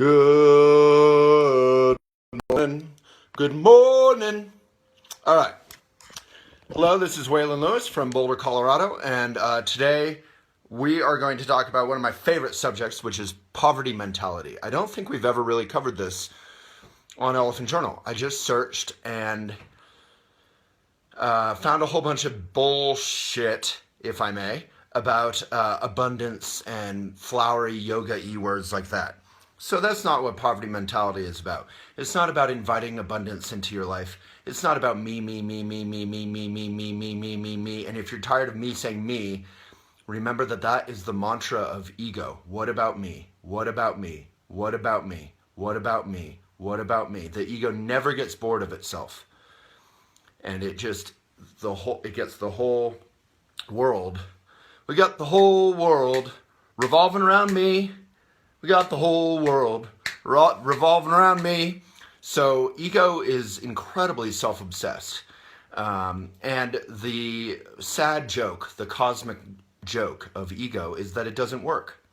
Good morning. Good morning. All right. Hello, this is Waylon Lewis from Boulder, Colorado, and today we are going to talk about one of my favorite subjects, which is poverty mentality. I don't think we've ever really covered this on Elephant Journal. I just searched and found a whole bunch of bullshit, if I may, about abundance and flowery yoga-y words like that. So that's not what poverty mentality is about. It's not about inviting abundance into your life. It's not about me. And if you're tired of me saying me, remember that that is the mantra of ego. What about me? What about me? What about me? What about me? What about me? The ego never gets bored of itself. And it gets the whole world. We got the whole world revolving around me. We got the whole world revolving around me. So ego is incredibly self-obsessed. And the sad joke, the cosmic joke of ego is that it doesn't work.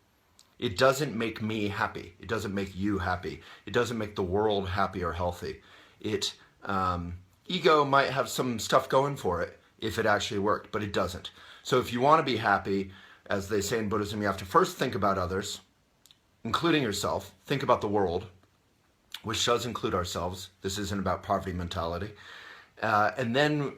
It doesn't make me happy. It doesn't make you happy. It doesn't make the world happy or healthy. Ego might have some stuff going for it if it actually worked, but it doesn't. So if you want to be happy, as they say in Buddhism, you have to first think about others, including yourself. Think about the world, which does include ourselves. This isn't about poverty mentality. And then,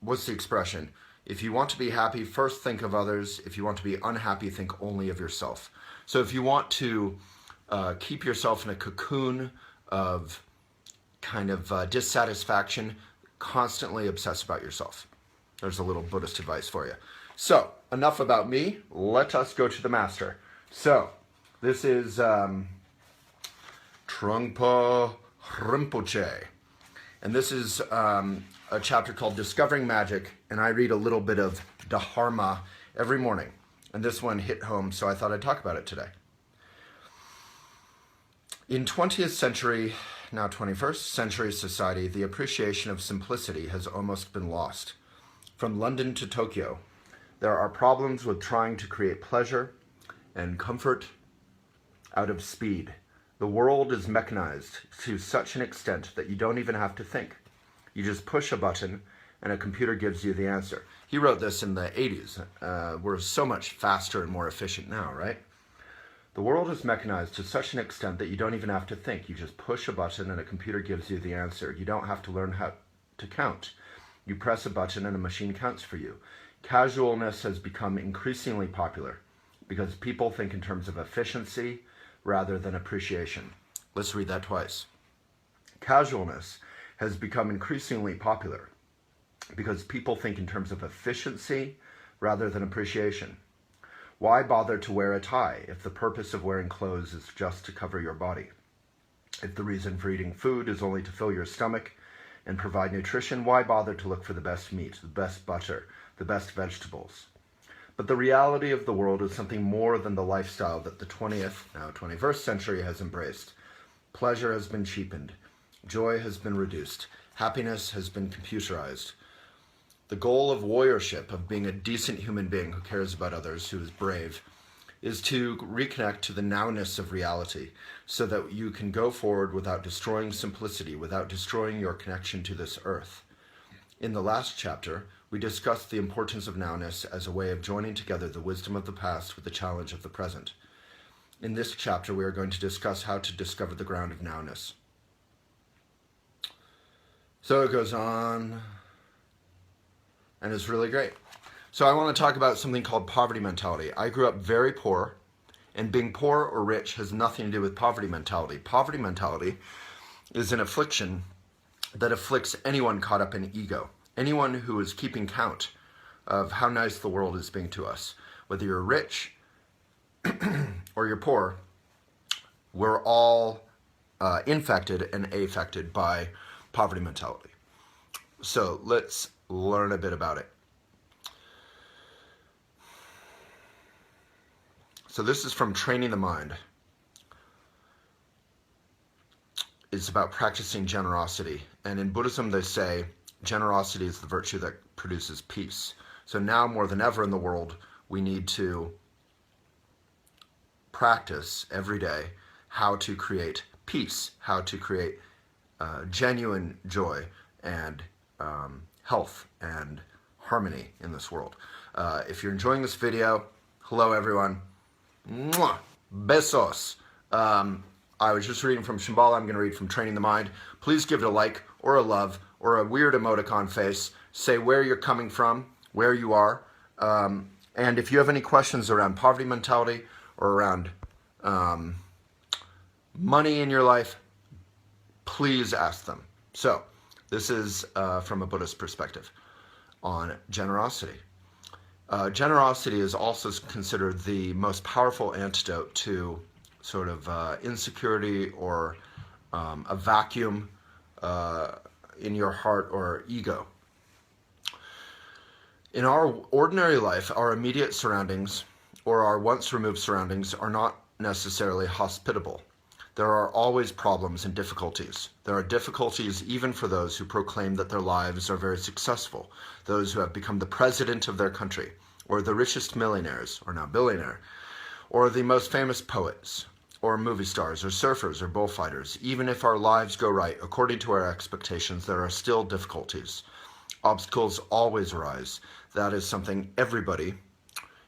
what's the expression? If you want to be happy, first think of others. If you want to be unhappy, think only of yourself. So if you want to keep yourself in a cocoon of kind of dissatisfaction, constantly obsess about yourself. There's a little Buddhist advice for you. So, enough about me. Let us go to the master. So, this is Trungpa Rinpoche. And this is a chapter called Discovering Magic. And I read a little bit of Dharma every morning. And this one hit home, so I thought I'd talk about it today. In 20th century, now 21st century society, the appreciation of simplicity has almost been lost. From London to Tokyo, there are problems with trying to create pleasure and comfort out of speed. The world is mechanized to such an extent that you don't even have to think. You just push a button and a computer gives you the answer. He wrote this in the 80s. We're so much faster and more efficient now, right? The world is mechanized to such an extent that you don't even have to think. You just push a button and a computer gives you the answer. You don't have to learn how to count. You press a button and a machine counts for you. Casualness has become increasingly popular because people think in terms of efficiency rather than appreciation. Let's read that twice. Casualness has become increasingly popular because people think in terms of efficiency rather than appreciation. Why bother to wear a tie if the purpose of wearing clothes is just to cover your body? If the reason for eating food is only to fill your stomach and provide nutrition, why bother to look for the best meat, the best butter, the best vegetables? But the reality of the world is something more than the lifestyle that the 20th, now 21st century has embraced. Pleasure has been cheapened. Joy has been reduced. Happiness has been computerized. The goal of warriorship, of being a decent human being who cares about others, who is brave, is to reconnect to the nowness of reality so that you can go forward without destroying simplicity, without destroying your connection to this earth. In the last chapter, we discussed the importance of nowness as a way of joining together the wisdom of the past with the challenge of the present. In this chapter, we are going to discuss how to discover the ground of nowness. So it goes on, and it's really great. So I want to talk about something called poverty mentality. I grew up very poor, and being poor or rich has nothing to do with poverty mentality. Poverty mentality is an affliction that afflicts anyone caught up in ego. Anyone who is keeping count of how nice the world is being to us. Whether you're rich or you're poor, we're all infected and affected by poverty mentality. So let's learn a bit about it. So this is from Training the Mind. It's about practicing generosity. And in Buddhism, they say generosity is the virtue that produces peace. So now more than ever in the world, we need to practice every day how to create peace, how to create genuine joy and health and harmony in this world. If you're enjoying this video, hello everyone. Mwah! Besos. I was just reading from Shambhala. I'm going to read from Training the Mind. Please give it a like or a love or a weird emoticon face. Say where you're coming from, where you are. And if you have any questions around poverty mentality or around money in your life, please ask them. So this is from a Buddhist perspective on generosity. Generosity is also considered the most powerful antidote to sort of insecurity or a vacuum in your heart or ego. In our ordinary life, our immediate surroundings or our once removed surroundings are not necessarily hospitable. There are always problems and difficulties. There are difficulties even for those who proclaim that their lives are very successful, those who have become the president of their country, or the richest millionaires, or now billionaire, or the most famous poets, or movie stars, or surfers, or bullfighters. Even if our lives go right, according to our expectations, there are still difficulties. Obstacles always arise. That is something everybody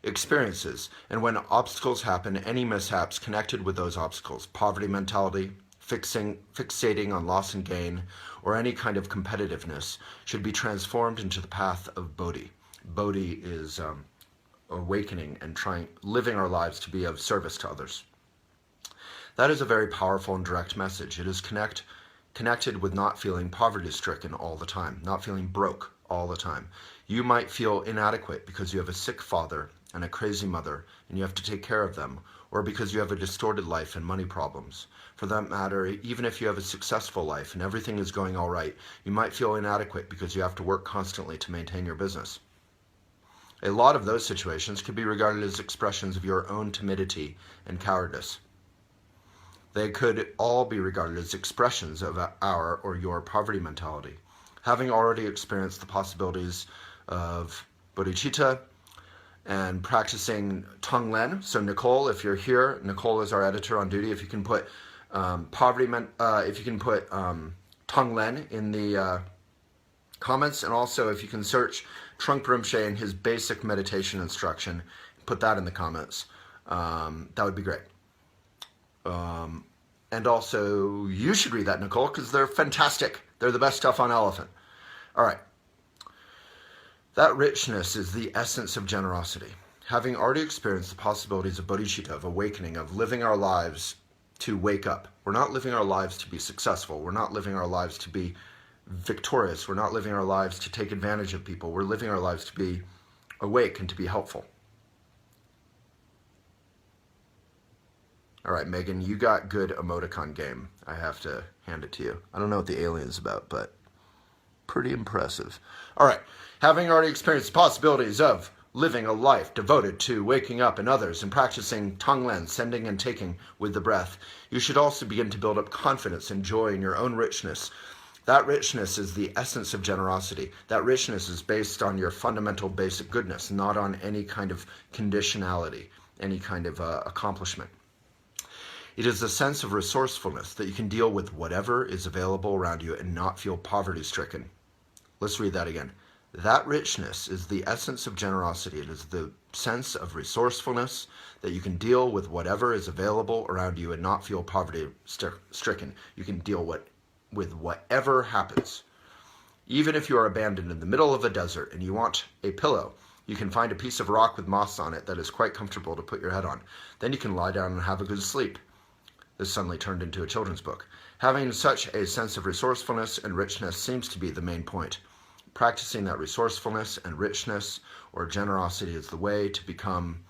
experiences. And when obstacles happen, any mishaps connected with those obstacles, poverty mentality, fixating on loss and gain, or any kind of competitiveness, should be transformed into the path of Bodhi. Bodhi is awakening and living our lives to be of service to others. That is a very powerful and direct message. It is connected with not feeling poverty-stricken all the time, not feeling broke all the time. You might feel inadequate because you have a sick father and a crazy mother, and you have to take care of them, or because you have a distorted life and money problems. For that matter, even if you have a successful life and everything is going all right, you might feel inadequate because you have to work constantly to maintain your business. A lot of those situations could be regarded as expressions of your own timidity and cowardice. They could all be regarded as expressions of our or your poverty mentality. Having already experienced the possibilities of bodhicitta and practicing Tonglen, so Nicole, if you're here, Nicole is our editor on duty. If you can put Tonglen in the comments, and also if you can search Trungpa Rinpoche and his basic meditation instruction, put that in the comments. That would be great. And also, you should read that, Nicole, because they're fantastic. They're the best stuff on Elephant. All right. That richness is the essence of generosity. Having already experienced the possibilities of bodhicitta, of awakening, of living our lives to wake up. We're not living our lives to be successful. We're not living our lives to be victorious. We're not living our lives to take advantage of people. We're living our lives to be awake and to be helpful. All right, Megan, you got good emoticon game. I have to hand it to you. I don't know what the alien's about, but pretty impressive. All right, having already experienced the possibilities of living a life devoted to waking up in others and practicing Tonglen, sending and taking with the breath, you should also begin to build up confidence and joy in your own richness. That richness is the essence of generosity. That richness is based on your fundamental basic goodness, not on any kind of conditionality, any kind of accomplishment. It is a sense of resourcefulness that you can deal with whatever is available around you and not feel poverty-stricken. Let's read that again. That richness is the essence of generosity. It is the sense of resourcefulness that you can deal with whatever is available around you and not feel poverty-stricken. You can deal with whatever happens. Even if you are abandoned in the middle of a desert and you want a pillow, you can find a piece of rock with moss on it that is quite comfortable to put your head on. Then you can lie down and have a good sleep. This suddenly turned into a children's book. Having such a sense of resourcefulness and richness seems to be the main point. Practicing that resourcefulness and richness or generosity is the way to become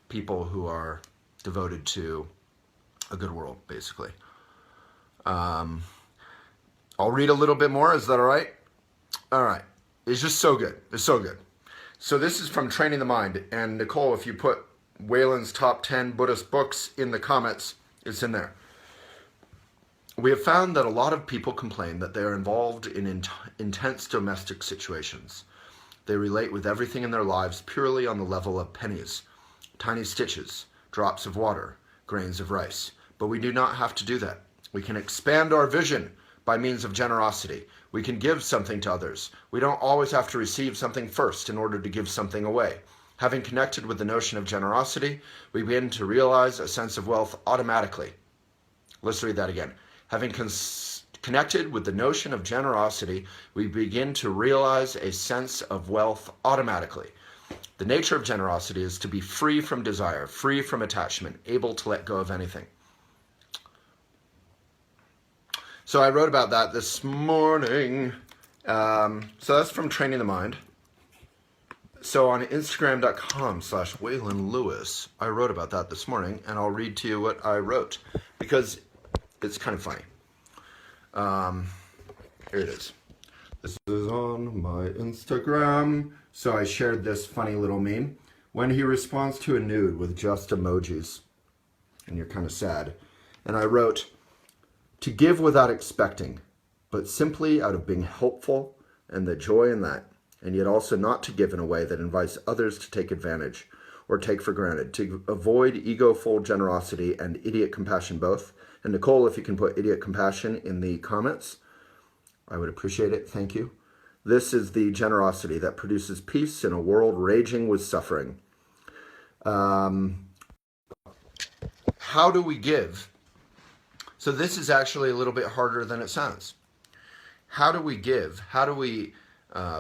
people who are devoted to a good world, basically. I'll read a little bit more. Is that all right? All right. It's just so good. It's so good. So this is from Training the Mind. And Nicole, if you put Waylon's top 10 Buddhist books in the comments, it's in there. We have found that a lot of people complain that they are involved in intense domestic situations. They relate with everything in their lives purely on the level of pennies, tiny stitches, drops of water, grains of rice. But we do not have to do that. We can expand our vision by means of generosity. We can give something to others. We don't always have to receive something first in order to give something away. Having connected with the notion of generosity, we begin to realize a sense of wealth automatically. Let's read that again. Having connected with the notion of generosity, we begin to realize a sense of wealth automatically. The nature of generosity is to be free from desire, free from attachment, able to let go of anything. So I wrote about that this morning. So that's from Training the Mind. So on Instagram.com/Waylon Lewis, I wrote about that this morning, and I'll read to you what I wrote because it's kind of funny. Here it is. This is on my Instagram. So I shared this funny little meme. When he responds to a nude with just emojis, and you're kind of sad. And I wrote, to give without expecting, but simply out of being helpful and the joy in that, and yet also not to give in a way that invites others to take advantage or take for granted, to avoid ego-full generosity and idiot compassion both. And Nicole, if you can put idiot compassion in the comments, I would appreciate it. Thank you. This is the generosity that produces peace in a world raging with suffering. How do we give? So this is actually a little bit harder than it sounds. How do we give? How do we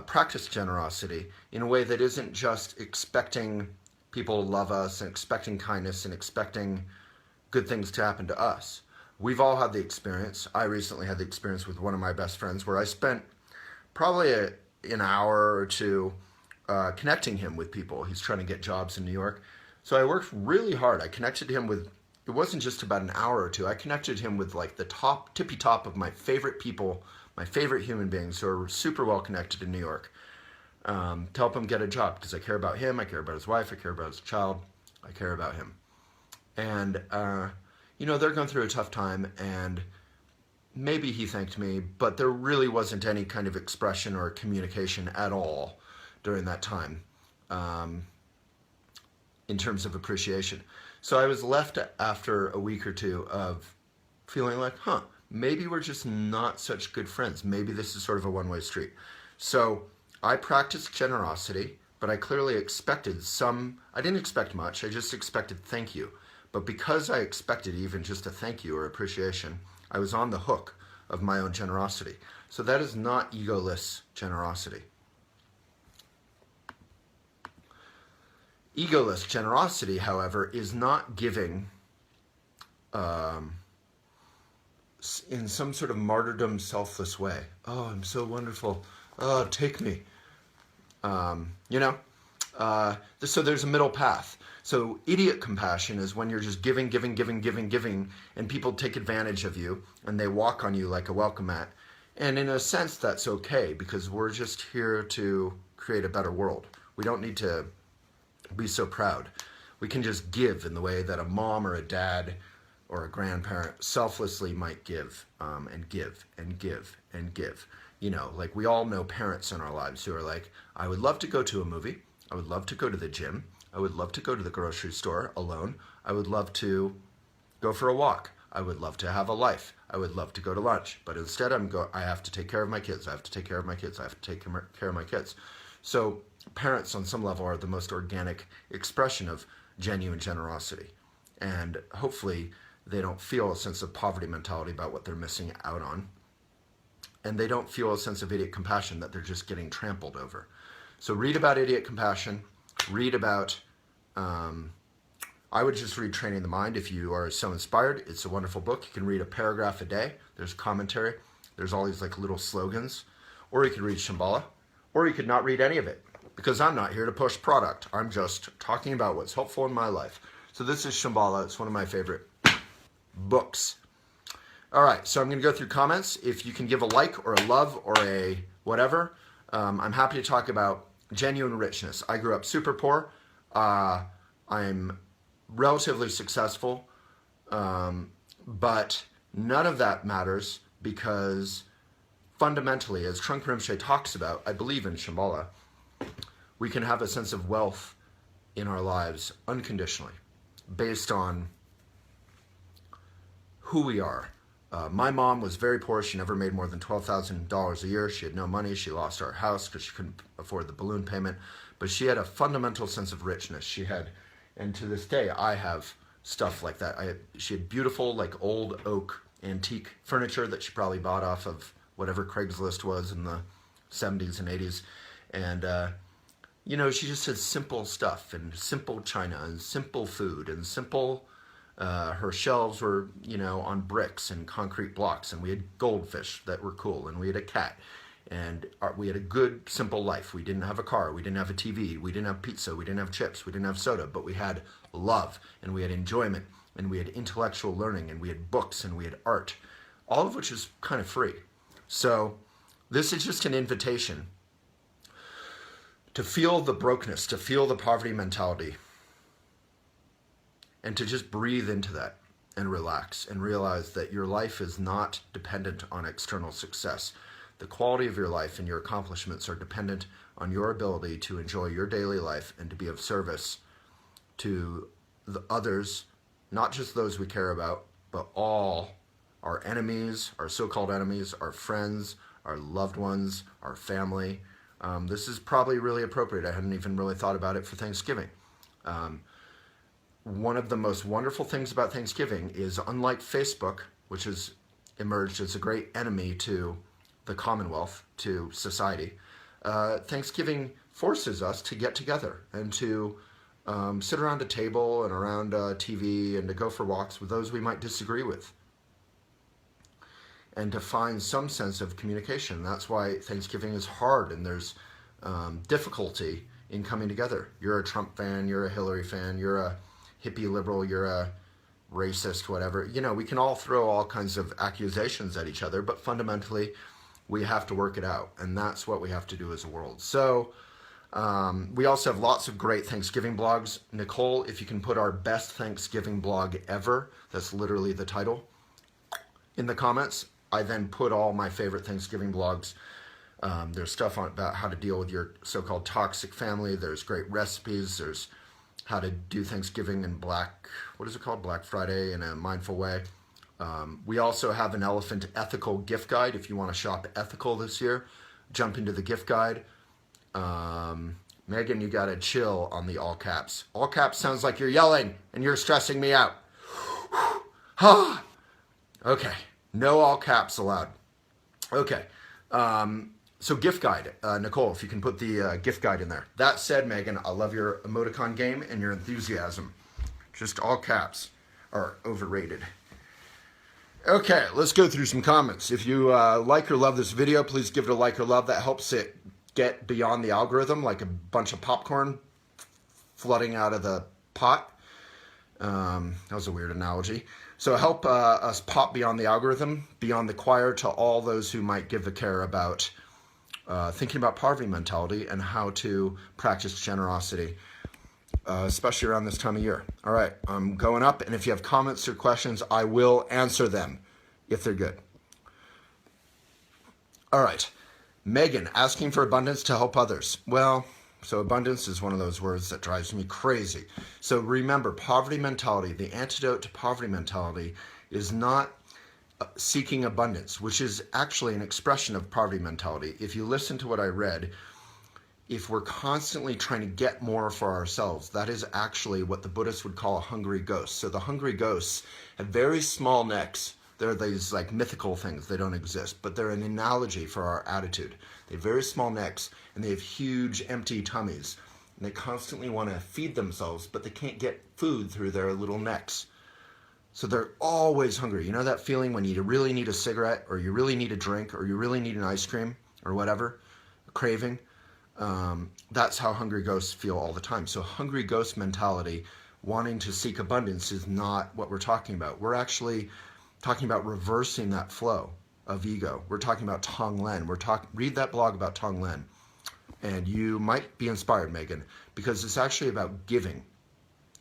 practice generosity in a way that isn't just expecting people to love us and expecting kindness and expecting good things to happen to us? We've all had the experience. I recently had the experience with one of my best friends where I spent probably an hour or two connecting him with people. He's trying to get jobs in New York. So I worked really hard. I connected him with, it wasn't just about an hour or two. I connected him with like the tippy top of my favorite people, my favorite human beings who are super well connected in New York, to help him get a job because I care about him, I care about his wife, I care about his child, I care about him. And, they're going through a tough time, and maybe he thanked me, but there really wasn't any kind of expression or communication at all during that time in terms of appreciation. So I was left after a week or two of feeling like, maybe we're just not such good friends. Maybe this is sort of a one-way street. So I practiced generosity, but I clearly expected I didn't expect much, I just expected thank you. But because I expected even just a thank you or appreciation, I was on the hook of my own generosity. So that is not egoless generosity. Egoless generosity, however, is not giving in some sort of martyrdom, selfless way. Oh, I'm so wonderful. Oh, take me. So there's a middle path. So idiot compassion is when you're just giving, and people take advantage of you, and they walk on you like a welcome mat. And in a sense, that's okay, because we're just here to create a better world. We don't need to be so proud. We can just give in the way that a mom or a dad or a grandparent selflessly might give, and give, and give, and give. Like we all know parents in our lives who are like, I would love to go to a movie. I would love to go to the gym. I would love to go to the grocery store alone. I would love to go for a walk. I would love to have a life. I would love to go to lunch. But instead I have to take care of my kids. I have to take care of my kids. I have to take care of my kids. So parents on some level are the most organic expression of genuine generosity. And hopefully they don't feel a sense of poverty mentality about what they're missing out on. And they don't feel a sense of idiot compassion that they're just getting trampled over. So read about idiot compassion. Read about, I would just read Training the Mind if you are so inspired. It's a wonderful book. You can read a paragraph a day. There's commentary. There's all these like little slogans. Or you could read Shambhala. Or you could not read any of it, because I'm not here to push product. I'm just talking about what's helpful in my life. So this is Shambhala. It's one of my favorite books. All right, so I'm going to go through comments. If you can give a like or a love or a whatever, I'm happy to talk about genuine richness. I grew up super poor. I'm relatively successful, but none of that matters because fundamentally, as Trungpa Rinpoche talks about, I believe in Shambhala, we can have a sense of wealth in our lives unconditionally, based on who we are. My mom was very poor. She never made more than $12,000 a year. She had no money. She lost our house because she couldn't afford the balloon payment. But she had a fundamental sense of richness. She had, and to this day, I have stuff like that. She had beautiful, like old oak antique furniture that she probably bought off of whatever Craigslist was in the 70s and 80s. And, you know, she just had simple stuff and simple china and simple food and simple, her shelves were, you know, on bricks and concrete blocks, and we had goldfish that were cool, and we had a cat, and we had a good, simple life. We didn't have a car, we didn't have a TV, we didn't have pizza, we didn't have chips, we didn't have soda, but we had love, and we had enjoyment, and we had intellectual learning, and we had books, and we had art, all of which is kind of free. So this is just an invitation to feel the brokenness, to feel the poverty mentality, and to just breathe into that and relax and realize that your life is not dependent on external success. The quality of your life and your accomplishments are dependent on your ability to enjoy your daily life and to be of service to the others, not just those we care about, but all our enemies, our so-called enemies, our friends, our loved ones, our family. This is probably really appropriate. I hadn't even really thought about it for Thanksgiving. One of the most wonderful things about Thanksgiving is, unlike Facebook, which has emerged as a great enemy to the Commonwealth, to society, Thanksgiving forces us to get together and to sit around a table and around TV and to go for walks with those we might disagree with, and to find some sense of communication. That's why Thanksgiving is hard, and there's difficulty in coming together. You're a Trump fan, you're a Hillary fan, you're a hippie liberal, you're a racist, whatever. You know, we can all throw all kinds of accusations at each other, but fundamentally, we have to work it out, and that's what we have to do as a world. So we also have lots of great Thanksgiving blogs. Nicole, if you can put our best Thanksgiving blog ever, that's literally the title, in the comments. I then put all my favorite Thanksgiving blogs. There's stuff about how to deal with your so-called toxic family. There's great recipes. There's how to do Thanksgiving in Black Friday in a mindful way. We also have an elephant ethical gift guide. If you want to shop ethical this year, jump into the gift guide. Megan, you got to chill on the all caps. All caps sounds like you're yelling and you're stressing me out. Okay, no all caps allowed. Okay, so gift guide. Nicole, if you can put the gift guide in there. That said, Megan, I love your emoticon game and your enthusiasm. Just all caps are overrated. Okay, let's go through some comments. If you like or love this video, please give it a like or love. That helps it get beyond the algorithm, like a bunch of popcorn flooding out of the pot. That was a weird analogy. So help us pop beyond the algorithm, beyond the choir, to all those who might give a care about thinking about poverty mentality and how to practice generosity, especially around this time of year. All right, I'm going up, and if you have comments or questions, I will answer them if they're good. All right, Megan, asking for abundance to help others. Well, so abundance is one of those words that drives me crazy. So remember, poverty mentality, the antidote to poverty mentality is not seeking abundance, which is actually an expression of poverty mentality. If you listen to what I read, if we're constantly trying to get more for ourselves, that is actually what the Buddhists would call a hungry ghost. So the hungry ghosts have very small necks. They're these like mythical things. They don't exist, but they're an analogy for our attitude. They have very small necks, and they have huge empty tummies. And they constantly want to feed themselves, but they can't get food through their little necks. So they're always hungry. You know that feeling when you really need a cigarette, or you really need a drink, or you really need an ice cream, or whatever, a craving? That's how hungry ghosts feel all the time. So hungry ghost mentality, wanting to seek abundance, is not what we're talking about. We're actually talking about reversing that flow of ego. We're talking about Tonglen. Read that blog about Tonglen, and you might be inspired, Megan, because it's actually about giving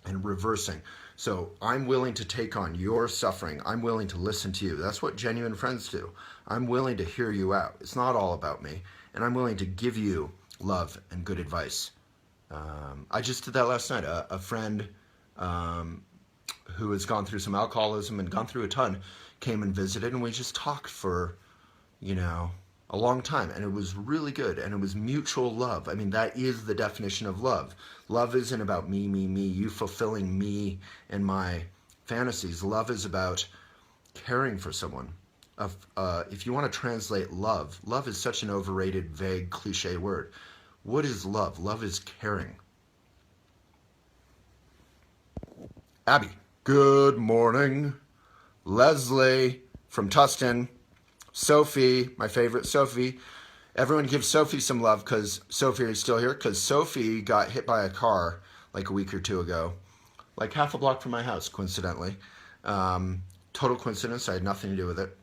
and reversing. So I'm willing to take on your suffering. I'm willing to listen to you. That's what genuine friends do. I'm willing to hear you out. It's not all about me, and I'm willing to give you love and good advice. I just did that last night. A friend who has gone through some alcoholism and gone through a ton, came and visited, and we just talked for, a long time, and it was really good, and it was mutual love. I mean, that is the definition of love. Love isn't about me, you fulfilling me and my fantasies. Love is about caring for someone. If you want to translate love, love is such an overrated, vague, cliche word. What is love? Love is caring. Abby, good morning. Leslie from Tustin. Sophie, my favorite Sophie. Everyone give Sophie some love because Sophie is still here, because Sophie got hit by a car like a week or two ago, like half a block from my house, coincidentally. Total coincidence. I had nothing to do with it.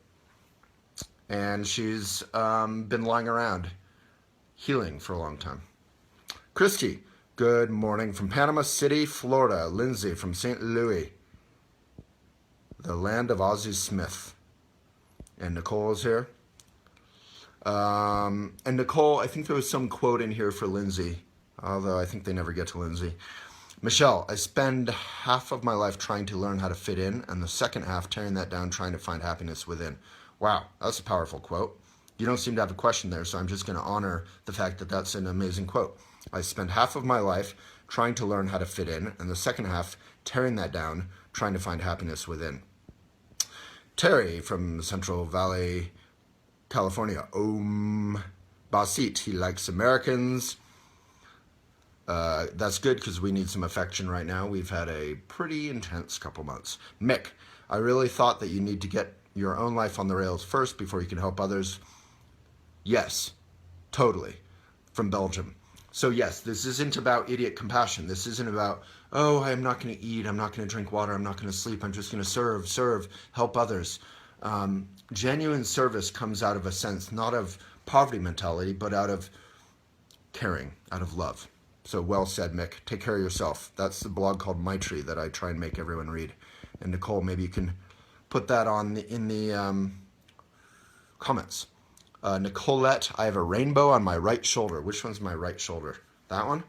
And she's been lying around healing for a long time. Christy, good morning from Panama City, Florida. Lindsay from St. Louis, the land of Ozzie Smith. And Nicole is here. And Nicole, I think there was some quote in here for Lindsay, although I think they never get to Lindsay. Michelle, I spend half of my life trying to learn how to fit in, and the second half tearing that down, trying to find happiness within. Wow, that's a powerful quote. You don't seem to have a question there, so I'm just going to honor the fact that that's an amazing quote. I spend half of my life trying to learn how to fit in, and the second half tearing that down, trying to find happiness within. Terry from Central Valley, California. Basit, he likes Americans. That's good because we need some affection right now. We've had a pretty intense couple months. Mick, I really thought that you need to get your own life on the rails first before you can help others. Yes, totally. From Belgium. So yes, this isn't about idiot compassion. This isn't about, oh, I'm not going to eat, I'm not going to drink water, I'm not going to sleep, I'm just going to serve, help others. Genuine service comes out of a sense, not of poverty mentality, but out of caring, out of love. So well said, Mick. Take care of yourself. That's the blog called My Tree that I try and make everyone read. And Nicole, maybe you can put that in the comments. Nicolette, I have a rainbow on my right shoulder. Which one's my right shoulder? That one?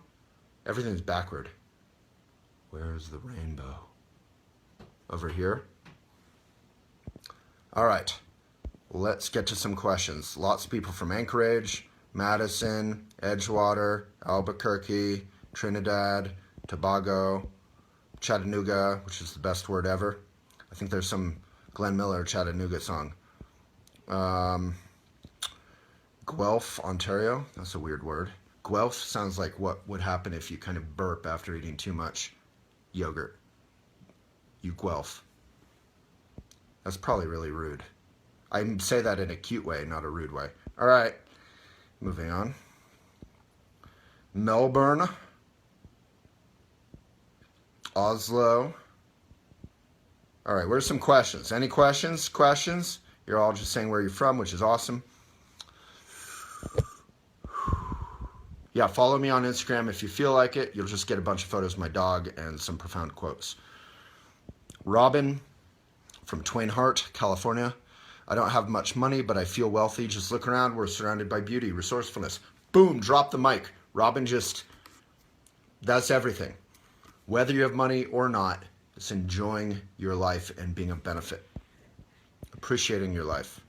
Everything's backward. Where's the rainbow? Over here? All right. Let's get to some questions. Lots of people from Anchorage, Madison, Edgewater, Albuquerque, Trinidad, Tobago, Chattanooga, which is the best word ever. I think there's some Glenn Miller Chattanooga song. Guelph, Ontario. That's a weird word. Guelph sounds like what would happen if you kind of burp after eating too much yogurt. You Guelph. That's probably really rude. I say that in a cute way, not a rude way. All right, moving on. Melbourne, Oslo. All right, where's some questions? Any questions? Questions? You're all just saying where you're from, which is awesome. Yeah, follow me on Instagram if you feel like it. You'll just get a bunch of photos of my dog and some profound quotes. Robin from Twain Harte, California. I don't have much money, but I feel wealthy. Just look around. We're surrounded by beauty, resourcefulness. Boom, drop the mic. Robin that's everything. Whether you have money or not, it's enjoying your life and being of benefit. Appreciating your life.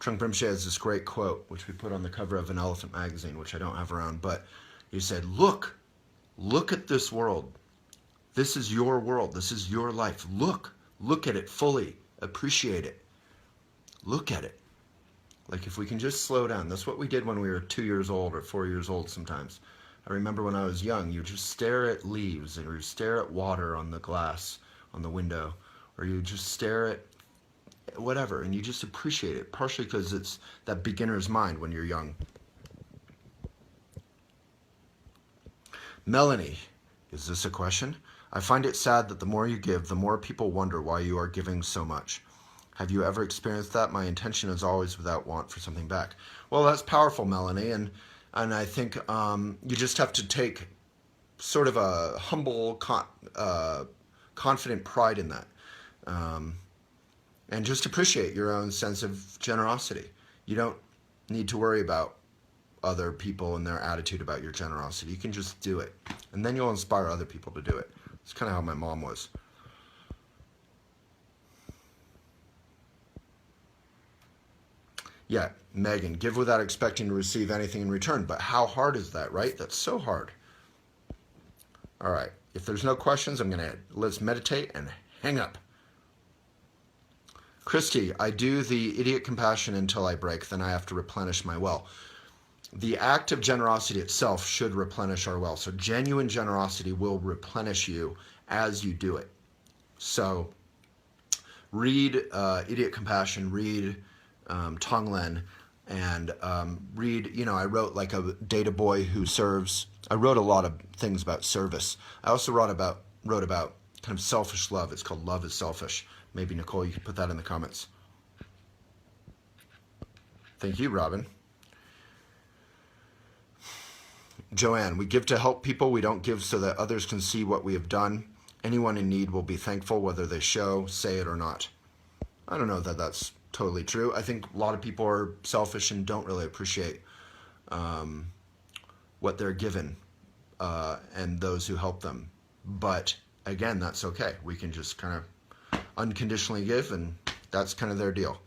Trung Rinpoche has this great quote, which we put on the cover of an Elephant magazine, which I don't have around, but he said, look at this world. This is your world. This is your life. Look at it fully. Appreciate it. Look at it. Like if we can just slow down. That's what we did when we were 2 years old or 4 years old sometimes. I remember when I was young, you just stare at leaves or you stare at water on the glass on the window, or you just stare at whatever, and you just appreciate it, partially because it's that beginner's mind when you're young. Melanie, is this a question? I find it sad that the more you give, the more people wonder why you are giving so much. Have you ever experienced that? My intention is always without want for something back. Well, that's powerful, Melanie, and I think you just have to take sort of a humble, confident pride in that. And just appreciate your own sense of generosity. You don't need to worry about other people and their attitude about your generosity. You can just do it. And then you'll inspire other people to do it. It's kind of how my mom was. Yeah, Megan, give without expecting to receive anything in return. But how hard is that, right? That's so hard. All right. If there's no questions, let's meditate and hang up. Christy, I do the idiot compassion until I break, then I have to replenish my well. The act of generosity itself should replenish our well. So genuine generosity will replenish you as you do it. So read Idiot Compassion, read Tonglen, and read, I wrote like a data boy who serves. I wrote a lot of things about service. I also wrote about kind of selfish love. It's called Love is Selfish. Maybe, Nicole, you can put that in the comments. Thank you, Robin. Joanne, we give to help people. We don't give so that others can see what we have done. Anyone in need will be thankful whether they say it or not. I don't know that that's totally true. I think a lot of people are selfish and don't really appreciate what they're given and those who help them. But again, that's okay. We can just kind of unconditionally give, and that's kind of their deal.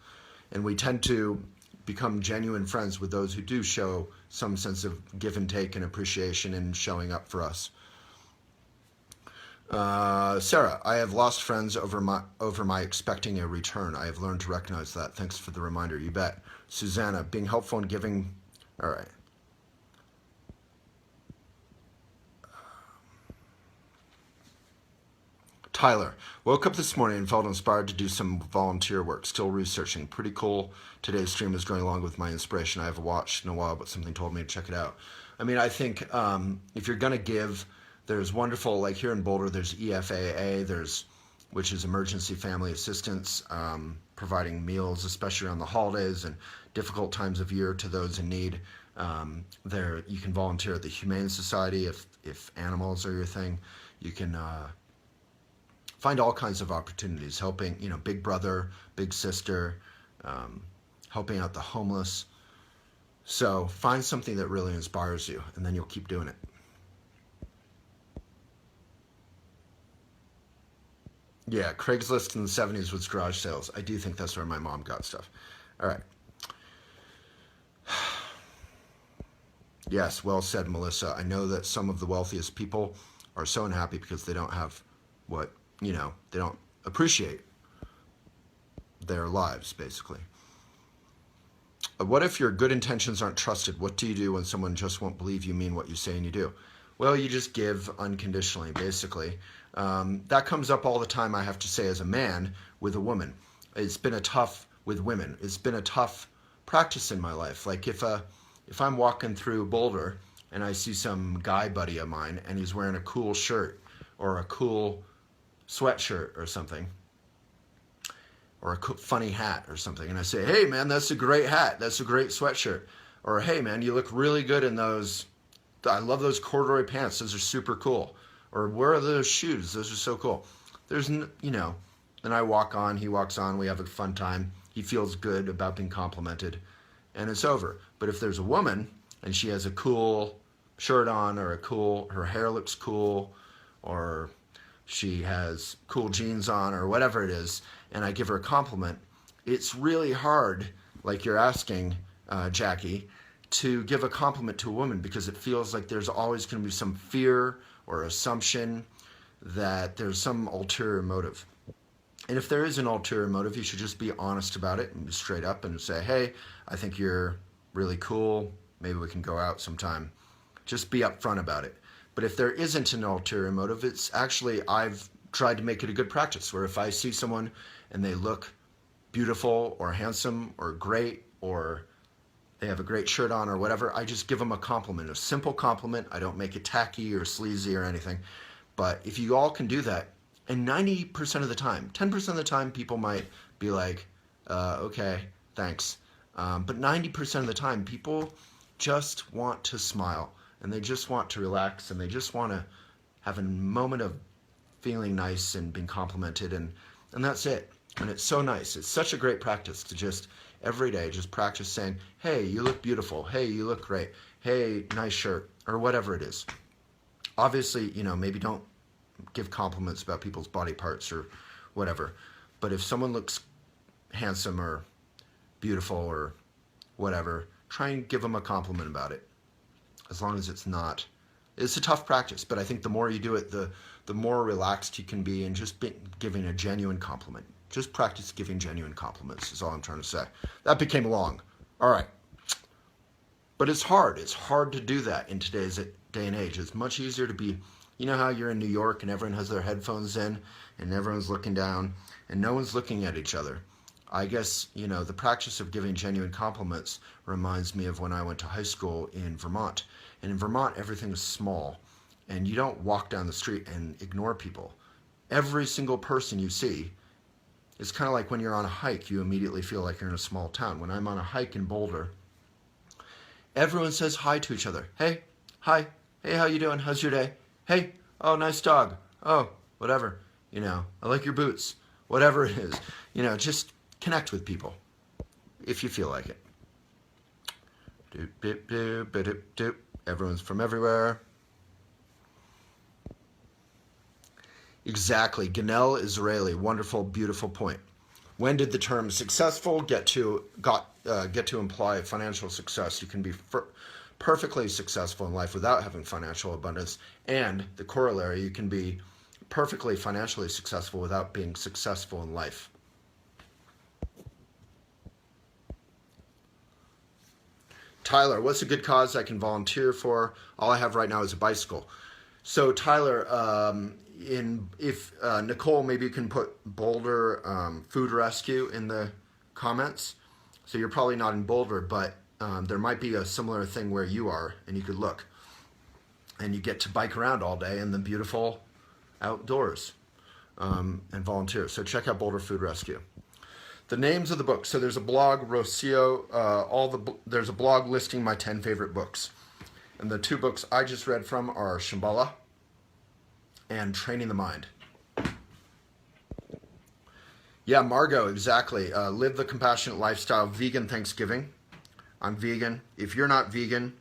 And we tend to become genuine friends with those who do show some sense of give and take and appreciation and showing up for us. Sarah, I have lost friends over my expecting a return. I have learned to recognize that. Thanks for the reminder. You bet. Susanna, being helpful and giving. All right. Tyler, woke up this morning and felt inspired to do some volunteer work, still researching. Pretty cool. Today's stream is going along with my inspiration. I haven't watched in a while, but something told me to check it out. I mean, I think if you're going to give, there's wonderful, like here in Boulder, there's EFAA, which is Emergency Family Assistance, providing meals, especially around the holidays and difficult times of year to those in need. You can volunteer at the Humane Society if animals are your thing. You can find all kinds of opportunities, helping, Big Brother, Big Sister, helping out the homeless. So find something that really inspires you, and then you'll keep doing it. Yeah, Craigslist in the 70s was garage sales. I do think that's where my mom got stuff. All right. Yes, well said, Melissa. I know that some of the wealthiest people are so unhappy because they don't have they don't appreciate their lives, basically. What if your good intentions aren't trusted? What do you do when someone just won't believe you mean what you say and you do? Well, you just give unconditionally, basically. That comes up all the time, I have to say, as a man with a woman. It's been a tough practice in my life. Like if I'm walking through Boulder and I see some guy buddy of mine and he's wearing a cool shirt or a cool sweatshirt or something, or a funny hat or something, and I say, hey man, that's a great hat, that's a great sweatshirt, or hey man, you look really good in those, I love those corduroy pants, those are super cool, or where are those shoes, those are so cool. Then I walk on, he walks on, we have a fun time, he feels good about being complimented, and it's over. But if there's a woman and she has a cool shirt on, or her hair looks cool, or she has cool jeans on, or whatever it is, and I give her a compliment, it's really hard, like you're asking, Jackie, to give a compliment to a woman, because it feels like there's always going to be some fear or assumption that there's some ulterior motive. And if there is an ulterior motive, you should just be honest about it and be straight up and say, hey, I think you're really cool, maybe we can go out sometime. Just be upfront about it. But if there isn't an ulterior motive, it's actually, I've tried to make it a good practice where if I see someone and they look beautiful or handsome or great, or they have a great shirt on or whatever, I just give them a compliment, a simple compliment. I don't make it tacky or sleazy or anything. But if you all can do that, and 90% of the time, 10% of the time, people might be like, okay, thanks. But 90% of the time, people just want to smile, and they just want to relax, and they just want to have a moment of feeling nice and being complimented, and that's it. And it's so nice. It's such a great practice to just every day just practice saying, hey, you look beautiful. Hey, you look great. Hey, nice shirt, or whatever it is. Obviously, maybe don't give compliments about people's body parts or whatever. But if someone looks handsome or beautiful or whatever, try and give them a compliment about it. As long as it's not, it's a tough practice, but I think the more you do it, the more relaxed you can be, and just giving a genuine compliment. Just practice giving genuine compliments is all I'm trying to say. That became long. All right. But it's hard. It's hard to do that in today's day and age. It's much easier to be, you know how you're in New York and everyone has their headphones in and everyone's looking down and no one's looking at each other. I guess, the practice of giving genuine compliments reminds me of when I went to high school in Vermont. And in Vermont, everything is small. And you don't walk down the street and ignore people. Every single person you see, it's kind of like when you're on a hike, you immediately feel like you're in a small town. When I'm on a hike in Boulder, everyone says hi to each other. Hey, hi. Hey, how you doing? How's your day? Hey, oh, nice dog. Oh, whatever. I like your boots. Whatever it is. Just connect with people if you feel like it. Doop, doop, doop, doop, doop. Everyone's from everywhere. Exactly. Ganel Israeli. Wonderful, beautiful point. When did the term successful get to imply financial success? You can be perfectly successful in life without having financial abundance, and the corollary, you can be perfectly financially successful without being successful in life. Tyler, what's a good cause I can volunteer for? All I have right now is a bicycle. So Tyler, Nicole, maybe you can put Boulder Food Rescue in the comments. So you're probably not in Boulder, but there might be a similar thing where you are, and you could look. And you get to bike around all day in the beautiful outdoors and volunteer. So check out Boulder Food Rescue. The names of the books. So there's a blog, Rocio, there's a blog listing my 10 favorite books. And the two books I just read from are Shambhala and Training the Mind. Yeah, Margot, exactly. Live the Compassionate Lifestyle, Vegan Thanksgiving. I'm vegan. If you're not vegan,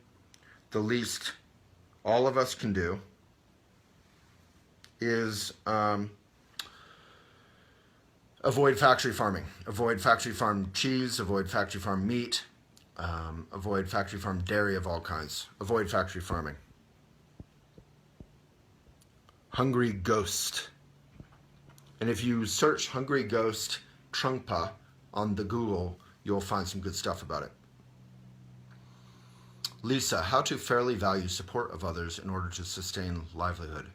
the least all of us can do is avoid factory farming. Avoid factory farm cheese, avoid factory farm meat, avoid factory farm dairy of all kinds. Avoid factory farming. Hungry Ghost. And if you search Hungry Ghost Trungpa on the Google, you'll find some good stuff about it. Lisa, how to fairly value support of others in order to sustain livelihood.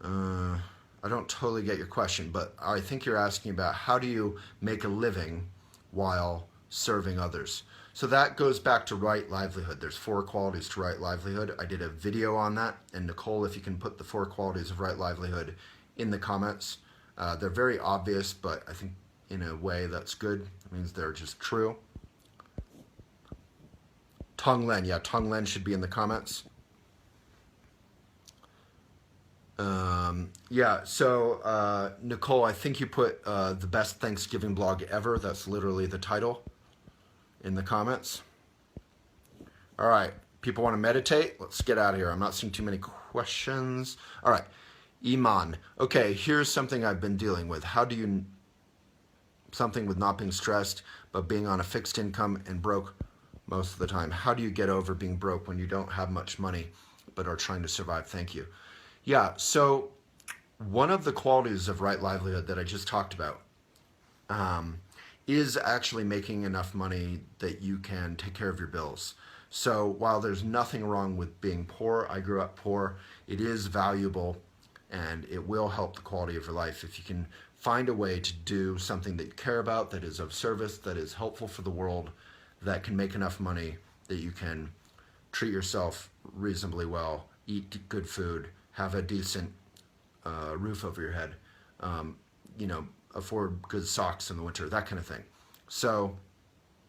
I don't totally get your question, but I think you're asking about how do you make a living while serving others. So that goes back to right livelihood. There's 4 qualities to right livelihood. I did a video on that, and Nicole, if you can put the 4 qualities of right livelihood in the comments. They're very obvious, but I think in a way that's good. It means they're just true. Tong Len, yeah, Tong Len should be in the comments. Nicole, I think you put the best Thanksgiving blog ever. That's literally the title in the comments. All right, people want to meditate? Let's get out of here. I'm not seeing too many questions. All right, Iman. Okay, here's something I've been dealing with. How do you, something with not being stressed, but being on a fixed income and broke most of the time. How do you get over being broke when you don't have much money, but are trying to survive? Thank you. Yeah, so one of the qualities of right livelihood that I just talked about is actually making enough money that you can take care of your bills. So while there's nothing wrong with being poor, I grew up poor, it is valuable and it will help the quality of your life if you can find a way to do something that you care about, that is of service, that is helpful for the world, that can make enough money that you can treat yourself reasonably well, eat good food, have a decent roof over your head, afford good socks in the winter, that kind of thing. So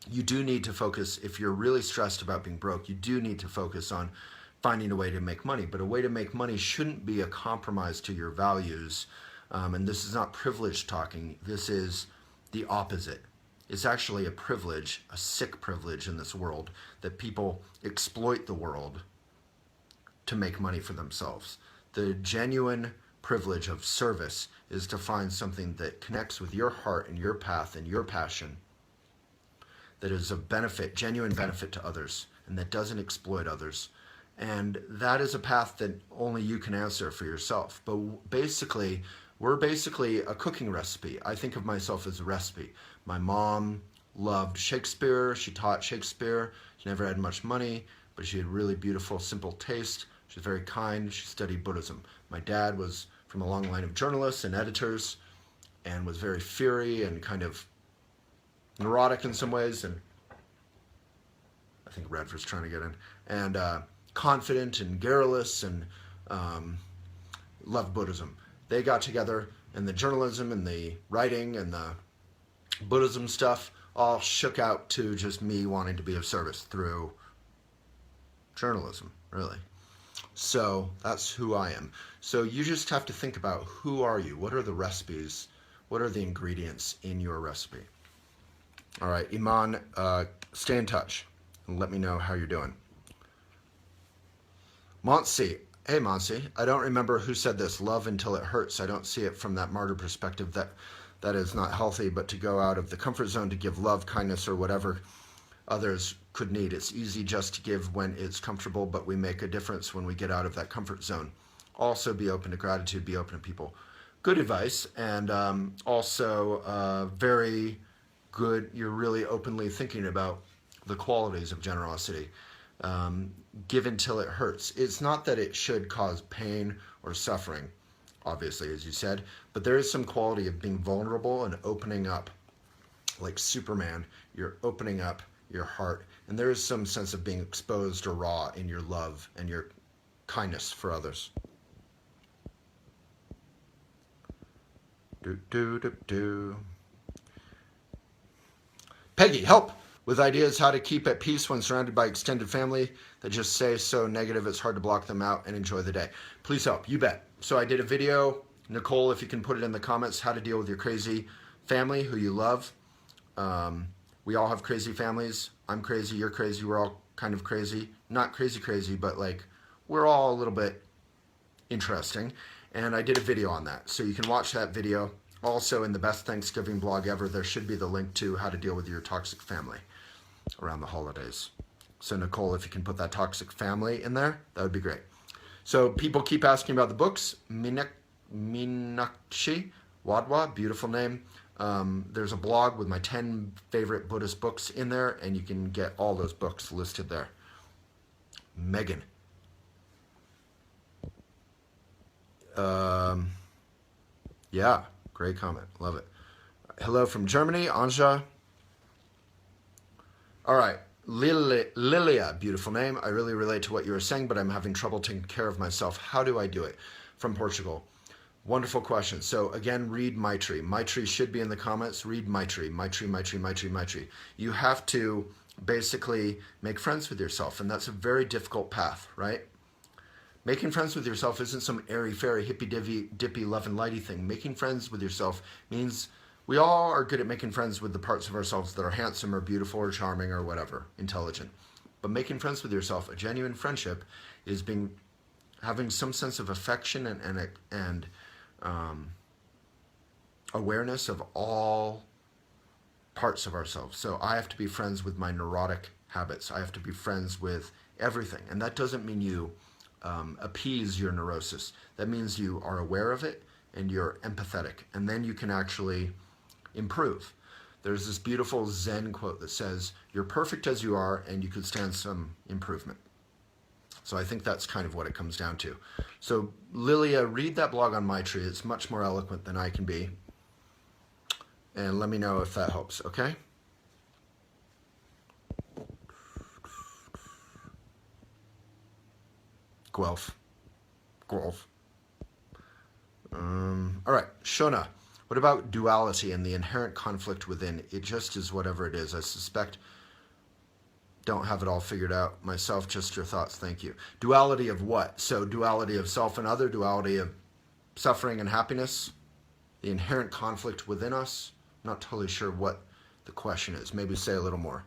you do need to focus, if you're really stressed about being broke, you do need to focus on finding a way to make money. But a way to make money shouldn't be a compromise to your values. And this is not privilege talking. This is the opposite. It's actually a privilege, a sick privilege in this world, that people exploit the world to make money for themselves. The genuine privilege of service is to find something that connects with your heart and your path and your passion that is of benefit, genuine benefit to others, and that doesn't exploit others. And that is a path that only you can answer for yourself. But basically, we're basically a cooking recipe. I think of myself as a recipe. My mom loved Shakespeare. She taught Shakespeare. She never had much money, but she had really beautiful, simple taste. She was very kind. She studied Buddhism. My dad was from a long line of journalists and editors and was very fiery and kind of neurotic in some ways. And I think Redford's trying to get in. And confident and garrulous and loved Buddhism. They got together, and the journalism and the writing and the Buddhism stuff all shook out to just me wanting to be of service through journalism, really. So that's who I am. So you just have to think about, who are you? What are the recipes? What are the ingredients in your recipe? All right, Iman, stay in touch and let me know how you're doing. Monsi, hey Monsi, I don't remember who said this, love until it hurts. I don't see it from that martyr perspective. That is not healthy, but to go out of the comfort zone to give love, kindness, or whatever others could need. It's easy just to give when it's comfortable, but we make a difference when we get out of that comfort zone. Also be open to gratitude, be open to people. Good advice, and also very good, you're really openly thinking about the qualities of generosity. Give until it hurts. It's not that it should cause pain or suffering, obviously, as you said, but there is some quality of being vulnerable and opening up. Like Superman, you're opening up your heart, and there is some sense of being exposed or raw in your love and your kindness for others. Peggy, help with ideas how to keep at peace when surrounded by extended family that just say so negative it's hard to block them out and enjoy the day. Please help, you bet. So I did a video, Nicole, if you can put it in the comments, how to deal with your crazy family who you love. We all have crazy families. I'm crazy, you're crazy, we're all kind of crazy. Not crazy, but like we're all a little bit interesting. And I did a video on that. So you can watch that video. Also in the best Thanksgiving blog ever, there should be the link to how to deal with your toxic family around the holidays. So Nicole, if you can put that toxic family in there, that would be great. So people keep asking about the books. Meenakshi Wadhwa, beautiful name. There's a blog with my 10 favorite Buddhist books in there, and you can get all those books listed there. Megan. Yeah, great comment. Love it. Hello from Germany, Anja. All right, Lilia, beautiful name. I really relate to what you were saying, but I'm having trouble taking care of myself. How do I do it? From Portugal. Wonderful question. So again, read Maitri. Maitri should be in the comments. Read Maitri. Maitri. You have to basically make friends with yourself, and that's a very difficult path, right? Making friends with yourself isn't some airy-fairy, hippy-dippy, love and lighty thing. Making friends with yourself means we all are good at making friends with the parts of ourselves that are handsome or beautiful or charming or whatever, intelligent. But making friends with yourself, a genuine friendship, is having some sense of affection and awareness of all parts of ourselves. So I have to be friends with my neurotic habits. I have to be friends with everything. And that doesn't mean you appease your neurosis. That means you are aware of it and you're empathetic. And then you can actually improve. There's this beautiful Zen quote that says, you're perfect as you are and you could stand some improvement. So I think that's kind of what it comes down to. So Lilia, read that blog on Maitri. It's much more eloquent than I can be. And let me know if that helps, okay? Guelph. All right, Shona. What about duality and the inherent conflict within? It just is whatever it is. I suspect don't have it all figured out myself. Just your thoughts. Thank you. Duality of what? So duality of self and other, duality of suffering and happiness, the inherent conflict within us. I'm not totally sure what the question is. Maybe say a little more.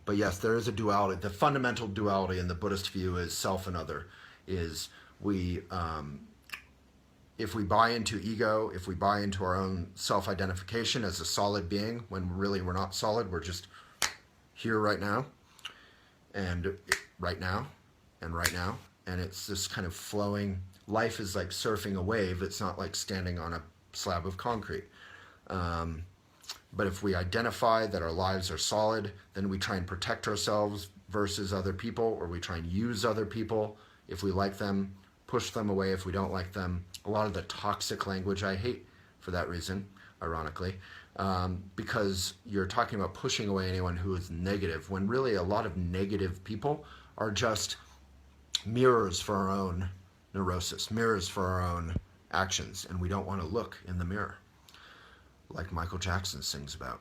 But yes, there is a duality. The fundamental duality in the Buddhist view is self and other. Is we if we buy into ego, if we buy into our own self-identification as a solid being, when really we're not solid, we're just here right now, and right now, and right now, and it's this kind of flowing. Life is like surfing a wave. It's not like standing on a slab of concrete. But if we identify that our lives are solid, then we try and protect ourselves versus other people, or we try and use other people if we like them, push them away if we don't like them. A lot of the toxic language I hate for that reason, ironically, because you're talking about pushing away anyone who is negative, when really a lot of negative people are just mirrors for our own neurosis, mirrors for our own actions, and we don't want to look in the mirror, like Michael Jackson sings about.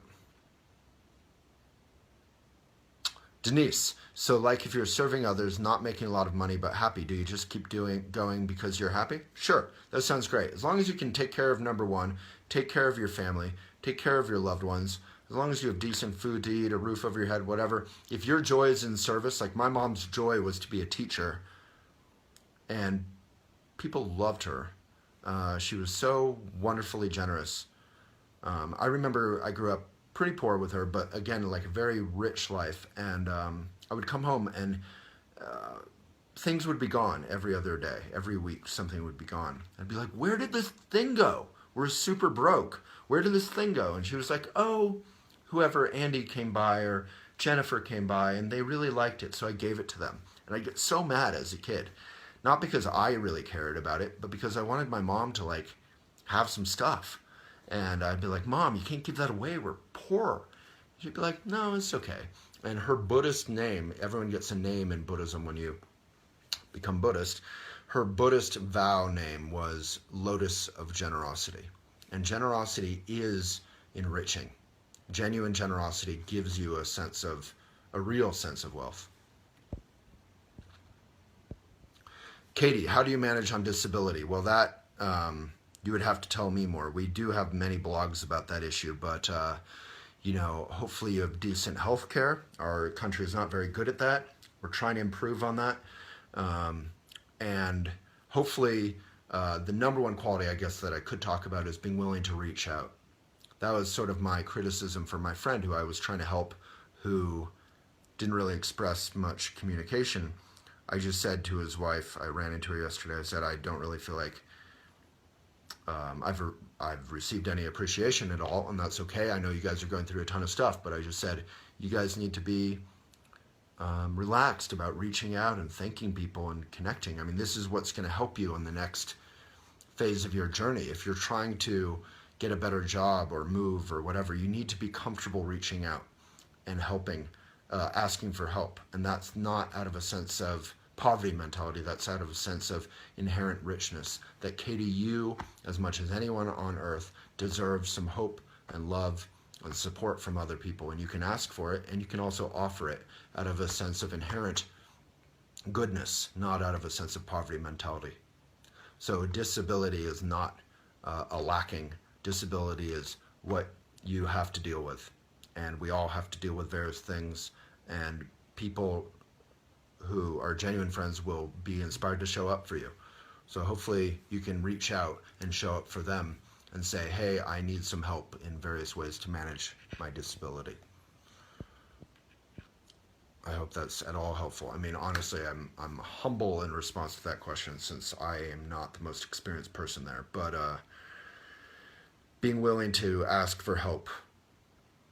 Denise, so like if you're serving others, not making a lot of money but happy, do you just keep going because you're happy? Sure, that sounds great. As long as you can take care of number one, take care of your family, take care of your loved ones, as long as you have decent food to eat, a roof over your head, whatever. If your joy is in service, like my mom's joy was to be a teacher, and people loved her. She was so wonderfully generous. I remember I grew up pretty poor with her, but again, like a very rich life. And I would come home and things would be gone every other day. Every week, something would be gone. I'd be like, where did this thing go? We're super broke. Where did this thing go? And she was like, oh, whoever, Andy came by or Jennifer came by, and they really liked it, so I gave it to them. And I'd get so mad as a kid. Not because I really cared about it, but because I wanted my mom to like have some stuff. And I'd be like, Mom, you can't give that away. We're poor. She'd be like, no, it's okay. And her Buddhist name, everyone gets a name in Buddhism when you become Buddhist. Her Buddhist vow name was Lotus of Generosity. And generosity is enriching. Genuine generosity gives you a real sense of wealth. Katie, how do you manage on disability? Well, that you would have to tell me more. We do have many blogs about that issue, but hopefully you have decent health care. Our country is not very good at that. We're trying to improve on that. And hopefully the number one quality, I guess, that I could talk about is being willing to reach out. That was sort of my criticism for my friend who I was trying to help, who didn't really express much communication. I just said to his wife, I ran into her yesterday, I said, I don't really feel like I've received any appreciation at all, and that's okay. I know you guys are going through a ton of stuff, but I just said, you guys need to be relaxed about reaching out and thanking people and connecting. I mean, this is what's going to help you in the next phase of your journey. If you're trying to get a better job or move or whatever, you need to be comfortable reaching out and helping, asking for help. And that's not out of a sense of poverty mentality, that's out of a sense of inherent richness, that Katie, you, as much as anyone on earth, deserves some hope and love and support from other people, and you can ask for it, and you can also offer it out of a sense of inherent goodness, not out of a sense of poverty mentality. So disability is not a lacking. Disability is what you have to deal with, and we all have to deal with various things, and people who are genuine friends will be inspired to show up for you. So hopefully you can reach out and show up for them and say, hey, I need some help in various ways to manage my disability. I hope that's at all helpful. I mean, honestly, I'm humble in response to that question since I am not the most experienced person there. But being willing to ask for help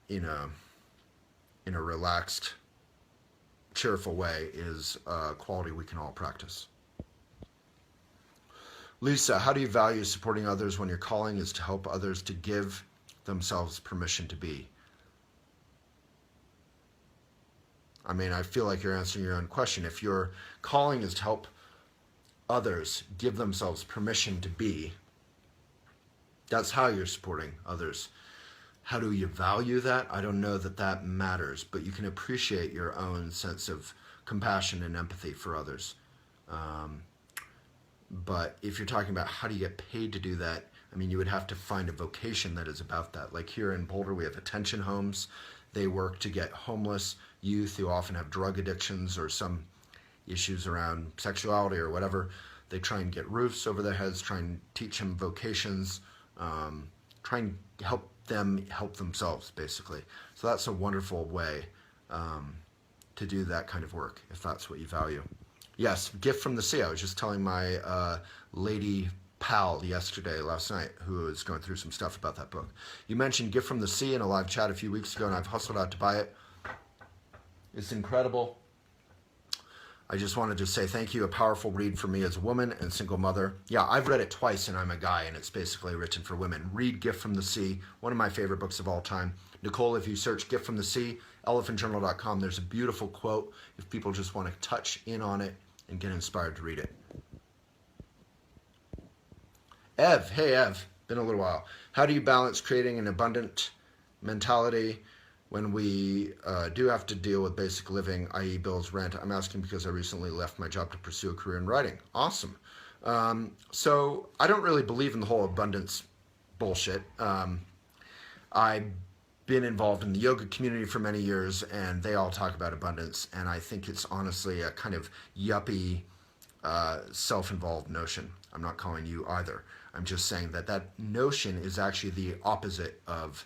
in a relaxed, cheerful way is a quality we can all practice. Lisa, how do you value supporting others when your calling is to help others to give themselves permission to be? I mean, I feel like you're answering your own question. If your calling is to help others give themselves permission to be, that's how you're supporting others. How do you value that? I don't know that that matters, but you can appreciate your own sense of compassion and empathy for others. But if you're talking about how do you get paid to do that, I mean, you would have to find a vocation that is about that. Like here in Boulder, we have attention homes. They work to get homeless youth who often have drug addictions or some issues around sexuality or whatever. They try and get roofs over their heads, try and teach them vocations, try and help them help themselves, basically. So that's a wonderful way to do that kind of work, if that's what you value. Yes, Gift from the Sea. I was just telling my lady pal last night, who was going through some stuff about that book. You mentioned Gift from the Sea in a live chat a few weeks ago, and I've hustled out to buy it. It's incredible. I just wanted to say thank you. A powerful read for me as a woman and single mother. Yeah, I've read it twice, and I'm a guy, and it's basically written for women. Read Gift from the Sea, one of my favorite books of all time. Nicole, if you search Gift from the Sea, elephantjournal.com, there's a beautiful quote if people just want to touch in on it and get inspired to read it. Ev, hey Ev, been a little while. How do you balance creating an abundant mentality when we do have to deal with basic living, i.e. bills, rent? I'm asking because I recently left my job to pursue a career in writing. Awesome. So I don't really believe in the whole abundance bullshit. I've been involved in the yoga community for many years, and they all talk about abundance, and I think it's honestly a kind of yuppie, self-involved notion. I'm not calling you either. I'm just saying that that notion is actually the opposite of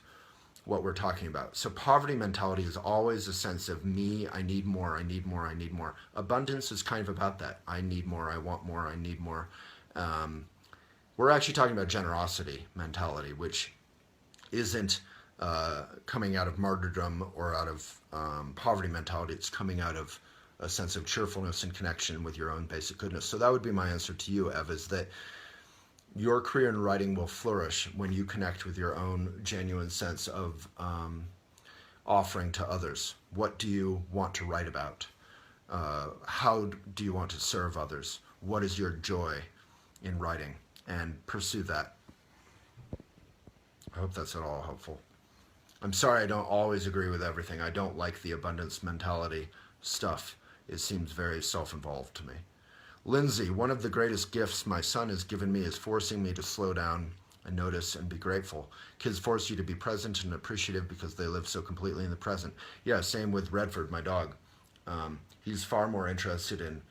what we're talking about. So poverty mentality is always a sense of me, I need more, I need more, I need more. Abundance is kind of about that. I need more, I want more, I need more. We're actually talking about generosity mentality, which isn't coming out of martyrdom or out of poverty mentality. It's coming out of a sense of cheerfulness and connection with your own basic goodness. So that would be my answer to you, Ev, is that your career in writing will flourish when you connect with your own genuine sense of offering to others. What do you want to write about? How do you want to serve others? What is your joy in writing? And pursue that. I hope that's at all helpful. I'm sorry I don't always agree with everything. I don't like the abundance mentality stuff. It seems very self-involved to me. Lindsay, one of the greatest gifts my son has given me is forcing me to slow down and notice and be grateful. Kids force you to be present and appreciative because they live so completely in the present. Yeah, same with Redford, my dog. He's far more interested in,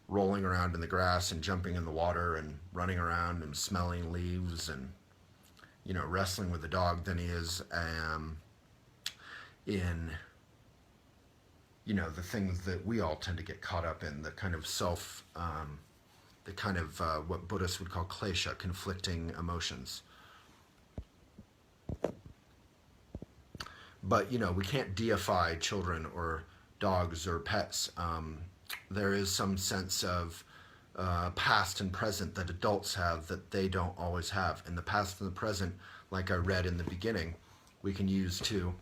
rolling around in the grass and jumping in the water and running around and smelling leaves and, wrestling with the dog than he is in the things that we all tend to get caught up in, the kind of what Buddhists would call klesha, conflicting emotions. But, we can't deify children or dogs or pets. There is some sense of past and present that adults have that they don't always have. And the past and the present, like I read in the beginning, we can use to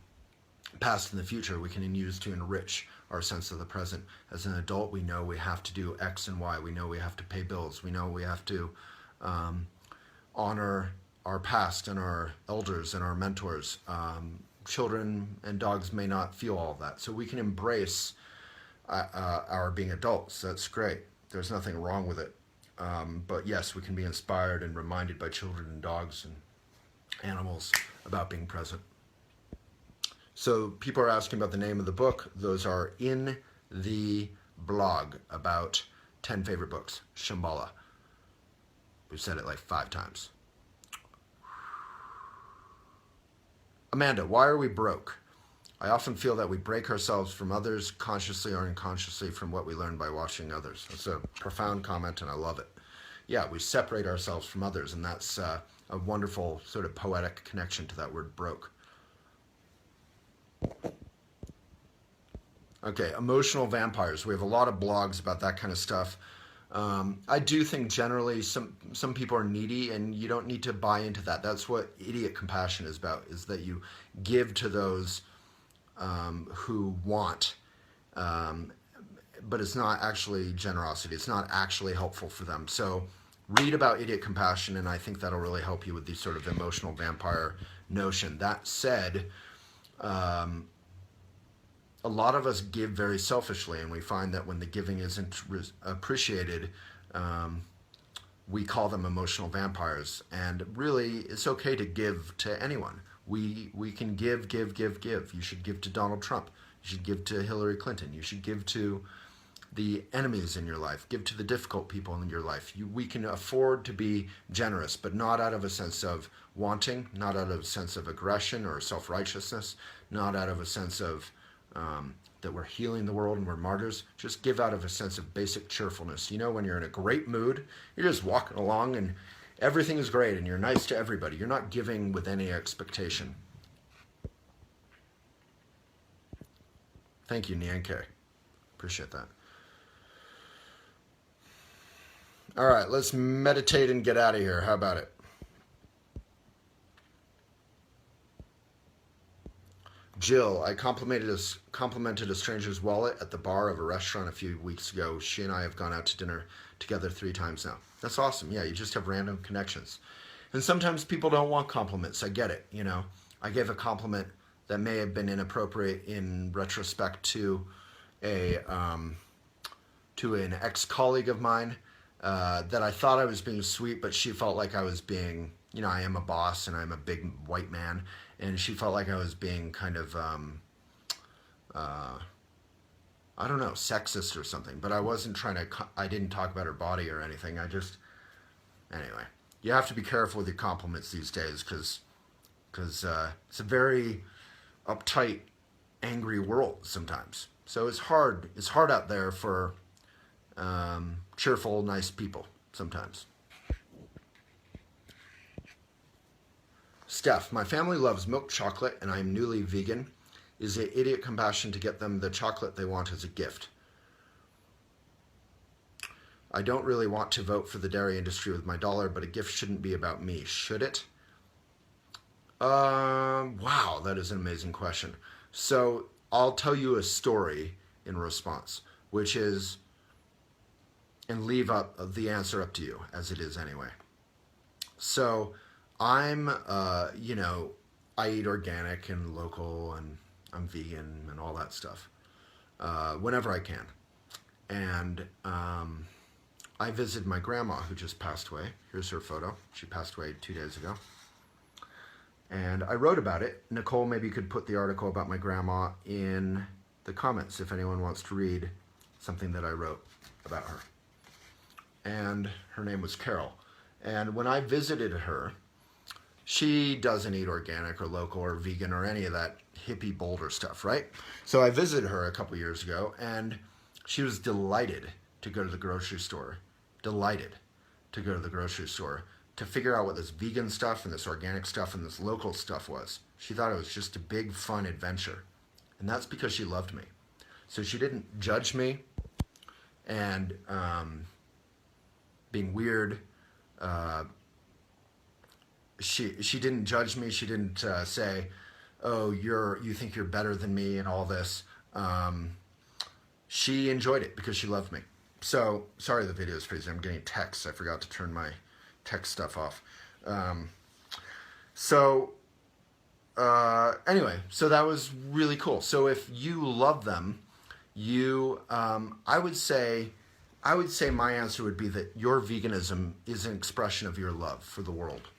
past and the future, we can use to enrich our sense of the present. As an adult, we know we have to do X and Y. We know we have to pay bills. We know we have to honor our past and our elders and our mentors. Children and dogs may not feel all that. So we can embrace our being adults. That's great. There's nothing wrong with it. But yes, we can be inspired and reminded by children and dogs and animals about being present. So people are asking about the name of the book. Those are in the blog about 10 favorite books. Shambhala. We've said it like 5 times. Amanda, why are we broke? I often feel that we break ourselves from others, consciously or unconsciously, from what we learn by watching others. That's a profound comment, and I love it. Yeah, we separate ourselves from others, and that's a wonderful sort of poetic connection to that word broke. Okay, emotional vampires. We have a lot of blogs about that kind of stuff. I do think generally some people are needy, and you don't need to buy into that. That's what idiot compassion is about, is that you give to those who want, but it's not actually generosity. It's not actually helpful for them. So read about idiot compassion, and I think that'll really help you with the sort of emotional vampire notion. That said, a lot of us give very selfishly, and we find that when the giving isn't appreciated, we call them emotional vampires. And really, it's okay to give to anyone. We can give. You should give to Donald Trump. You should give to Hillary Clinton. You should give to the enemies in your life. Give to the difficult people in your life. We can afford to be generous, but not out of a sense of wanting, not out of a sense of aggression or self-righteousness, not out of a sense of that we're healing the world and we're martyrs. Just give out of a sense of basic cheerfulness. You know, when you're in a great mood, you're just walking along and everything is great and you're nice to everybody. You're not giving with any expectation. Thank you, Nianke. Appreciate that. All right, let's meditate and get out of here. How about it? Jill, I complimented a stranger's wallet at the bar of a restaurant a few weeks ago. She and I have gone out to dinner together 3 times now. That's awesome. Yeah, you just have random connections. And sometimes people don't want compliments. I get it, you know. I gave a compliment that may have been inappropriate in retrospect to an ex-colleague of mine that I thought I was being sweet, but she felt like I was being, you know, I am a boss and I'm a big white man, and she felt like I was being kind of, I don't know, sexist or something, but I wasn't trying to, I didn't talk about her body or anything. Anyway, you have to be careful with your compliments these days because it's a very uptight, angry world sometimes. So it's hard out there for cheerful, nice people sometimes. Steph, my family loves milk chocolate and I'm newly vegan. Is it idiot compassion to get them the chocolate they want as a gift? I don't really want to vote for the dairy industry with my dollar, but a gift shouldn't be about me, should it? Wow, that is an amazing question. So I'll tell you a story in response, which is, and leave up the answer up to you, as it is anyway. So I'm, you know, I eat organic and local and I'm vegan and all that stuff whenever I can. And I visited my grandma who just passed away. Here's her photo. She passed away 2 days ago. And I wrote about it. Nicole, maybe you could put the article about my grandma in the comments if anyone wants to read something that I wrote about her. And her name was Carol. And when I visited her, she doesn't eat organic or local or vegan or any of that hippie Boulder stuff, right? So I visited her a couple years ago and she was delighted to go to the grocery store, to figure out what this vegan stuff and this organic stuff and this local stuff was. She thought it was just a big, fun adventure. And that's because she loved me. So she didn't judge me and being weird. She didn't judge me. She didn't say, oh, you think you're better than me and all this. She enjoyed it because she loved me. So, sorry the video is crazy. I'm getting texts. I forgot to turn my text stuff off. Anyway, so that was really cool. So if you love them, I would say my answer would be that your veganism is an expression of your love for the world.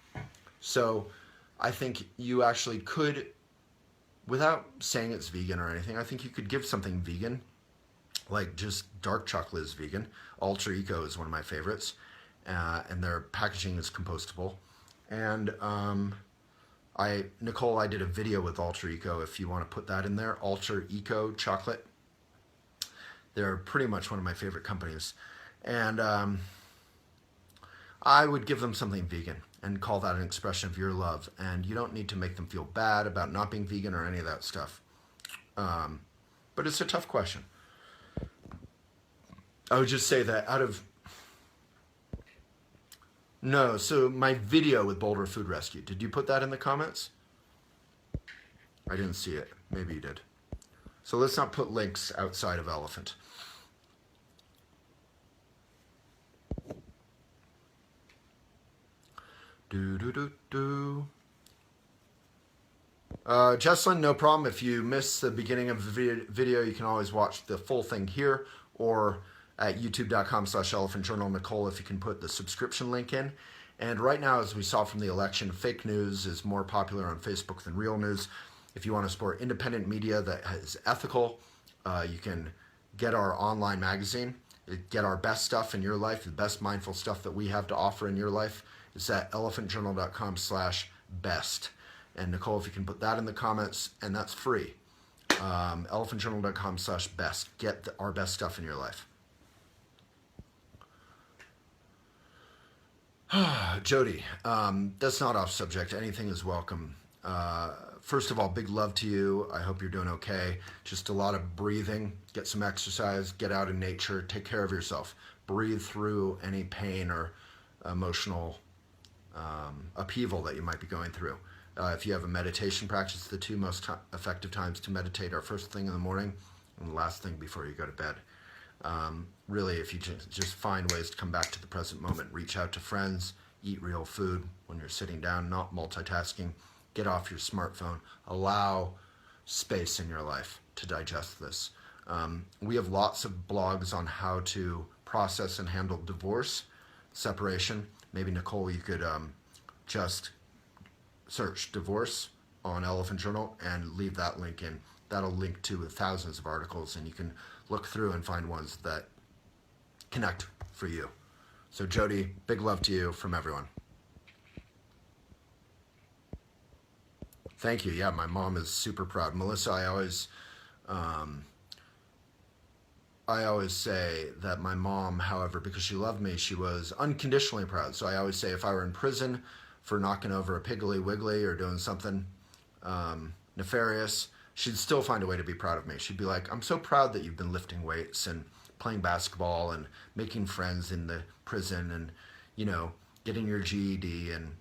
So I think you actually could, without saying it's vegan or anything, I think you could give something vegan, like just dark chocolate is vegan. Ultra Eco is one of my favorites, and their packaging is compostable. And Nicole, I did a video with Ultra Eco, if you want to put that in there, Ultra Eco chocolate. They're pretty much one of my favorite companies. And I would give them something vegan and call that an expression of your love. And you don't need to make them feel bad about not being vegan or any of that stuff. But it's a tough question. I would just say that No, so my video with Boulder Food Rescue, did you put that in the comments? I didn't see it. Maybe you did. So let's not put links outside of Elephant. Jesslyn, no problem. If you miss the beginning of the video, you can always watch the full thing here or at youtube.com/elephantjournal. Nicole, if you can put the subscription link in. And right now, as we saw from the election, fake news is more popular on Facebook than real news. If you want to support independent media that is ethical, you can get our online magazine, get our best stuff in your life, the best mindful stuff that we have to offer in your life. It's at elephantjournal.com/best. And Nicole, if you can put that in the comments, and that's free. Elephantjournal.com/best. Get our best stuff in your life. Jody, that's not off subject. Anything is welcome. First of all, big love to you. I hope you're doing okay. Just a lot of breathing. Get some exercise. Get out in nature. Take care of yourself. Breathe through any pain or emotional upheaval that you might be going through. If you have a meditation practice, the two most effective times to meditate are first thing in the morning and the last thing before you go to bed. Really, if you just find ways to come back to the present moment, reach out to friends, eat real food when you're sitting down, not multitasking, get off your smartphone, allow space in your life to digest this. We have lots of blogs on how to process and handle divorce, separation. Maybe Nicole, you could just search divorce on Elephant Journal and leave that link in. That'll link to thousands of articles, and you can look through and find ones that connect for you. So Jody, big love to you from everyone. Thank you. Yeah, my mom is super proud. Melissa, I always say that my mom, however, because she loved me, she was unconditionally proud. So I always say if I were in prison for knocking over a Piggly Wiggly or doing something nefarious, she'd still find a way to be proud of me. She'd be like, I'm so proud that you've been lifting weights and playing basketball and making friends in the prison and, getting your GED and,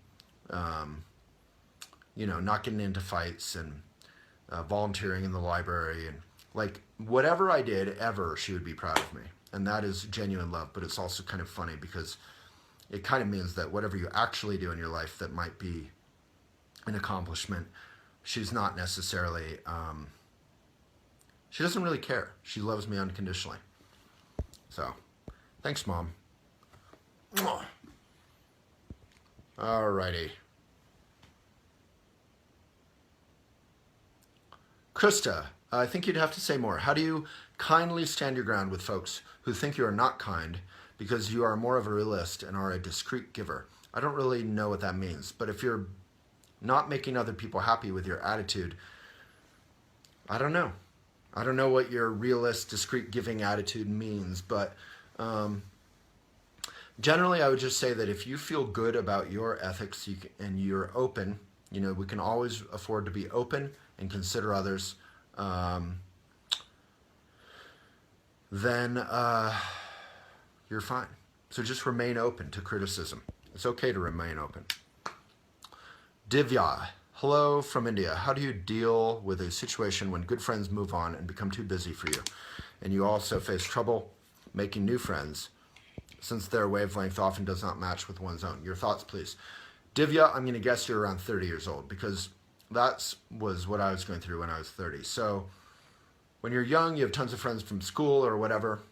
not getting into fights and volunteering in the library. And like whatever I did ever, she would be proud of me. And that is genuine love, but it's also kind of funny because it kind of means that whatever you actually do in your life that might be an accomplishment, she's not necessarily, she doesn't really care. She loves me unconditionally. So, thanks, Mom. Alrighty. Krista, I think you'd have to say more. How do you kindly stand your ground with folks who think you are not kind because you are more of a realist and are a discreet giver? I don't really know what that means, but if you're not making other people happy with your attitude, I don't know. I don't know what your realist, discreet giving attitude means, but generally I would just say that if you feel good about your ethics and you're open, we can always afford to be open and consider others, then you're fine. So just remain open to criticism. It's okay to remain open. Divya, hello from India. How do you deal with a situation when good friends move on and become too busy for you? And you also face trouble making new friends since their wavelength often does not match with one's own. Your thoughts, please. Divya, I'm going to guess you're around 30 years old because that was what I was going through when I was 30. So when you're young, you have tons of friends from school or whatever.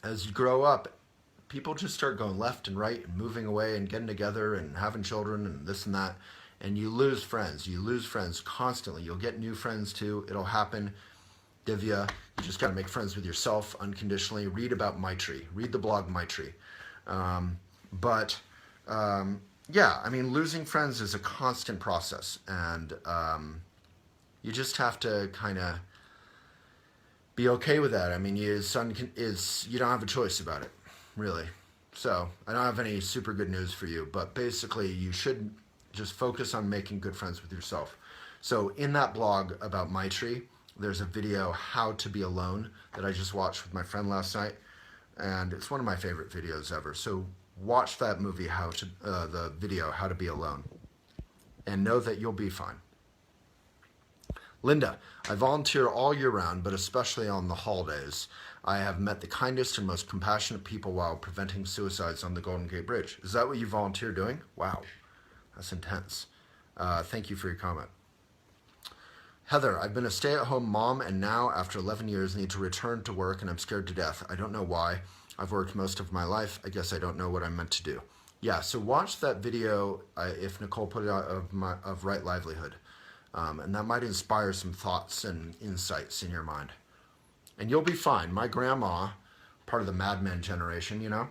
As you grow up, people just start going left and right and moving away and getting together and having children and this and that. And you lose friends. You lose friends constantly. You'll get new friends too. It'll happen. Divya, you just got to make friends with yourself unconditionally. Read about Maitri. Read the blog Maitri. Yeah, I mean, losing friends is a constant process. And you just have to kind of be okay with that. I mean, you don't have a choice about it, really. So I don't have any super good news for you, but basically you should just focus on making good friends with yourself. So in that blog about Maitri, there's a video, How to Be Alone, that I just watched with my friend last night. And it's one of my favorite videos ever. So watch that movie, the video, How to Be Alone. And know that you'll be fine. Linda, I volunteer all year round, but especially on the holidays. I have met the kindest and most compassionate people while preventing suicides on the Golden Gate Bridge. Is that what you volunteer doing? Wow, that's intense. Thank you for your comment. Heather, I've been a stay-at-home mom and now, after 11 years, need to return to work and I'm scared to death. I don't know why. I've worked most of my life. I guess I don't know what I'm meant to do. Yeah, so watch that video, if Nicole put it out, of Right Livelihood. And that might inspire some thoughts and insights in your mind. and you'll be fine. My grandma, part of the Mad Men generation, you know,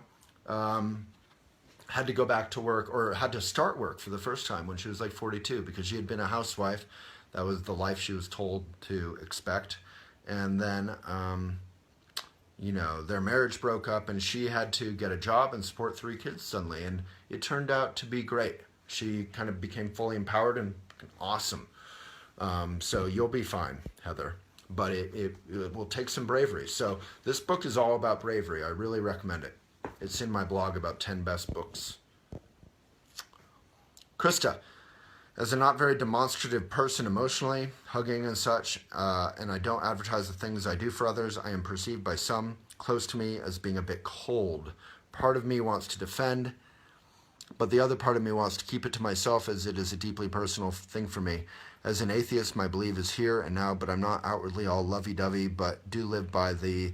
had to go back to work, or had to start work for the first time when she was like 42, because she had been a housewife. That was the life she was told to expect. And then, you know, their marriage broke up and she had to get a job and support 3 kids suddenly. And it turned out to be great. She kind of became fully empowered and awesome. So you'll be fine, Heather. But it will take some bravery. So this book is all about bravery. I really recommend it. It's in my blog about 10 best books. Krista, as a not very demonstrative person emotionally, hugging and such, and I don't advertise the things I do for others, I am perceived by some close to me as being a bit cold. Part of me wants to defend, but the other part of me wants to keep it to myself, as it is a deeply personal thing for me. As an atheist, my belief is here and now, but I'm not outwardly all lovey-dovey, but do live by the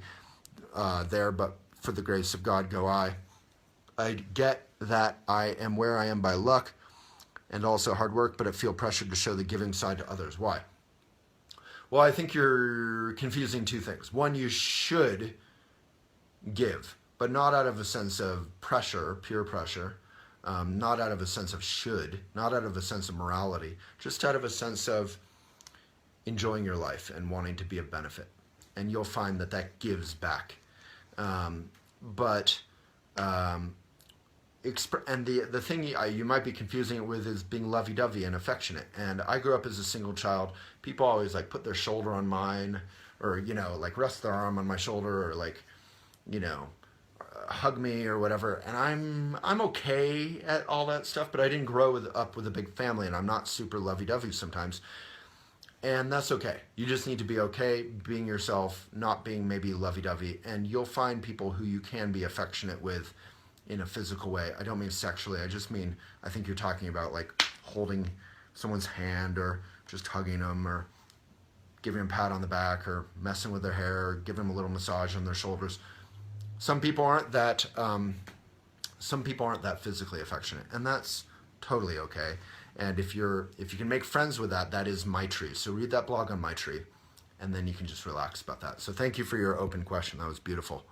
there, but for the grace of God go I. I get that I am where I am by luck and also hard work, but I feel pressured to show the giving side to others. Why? Well, I think you're confusing 2 things. One, you should give, but not out of a sense of pressure, peer pressure, not out of a sense of should, not out of a sense of morality, just out of a sense of enjoying your life and wanting to be of benefit. And you'll find that that gives back. And the thing you might be confusing it with is being lovey-dovey and affectionate. And I grew up as a single child. People always like put their shoulder on mine, or, you know, like rest their arm on my shoulder, or like, you know, hug me or whatever. And I'm okay at all that stuff, but I didn't grow up with a big family, and I'm not super lovey-dovey sometimes. And that's okay. You just need to be okay being yourself, not being maybe lovey-dovey, and you'll find people who you can be affectionate with in a physical way. I don't mean sexually. I just mean, I think you're talking about like holding someone's hand, or just hugging them, or giving them a pat on the back, or messing with their hair, or giving them a little massage on their shoulders. Some people aren't that physically affectionate, and that's totally okay. And if you can make friends with that, that is Maitri. So read that blog on Maitri, and then you can just relax about that. So thank you for your open question. That was beautiful.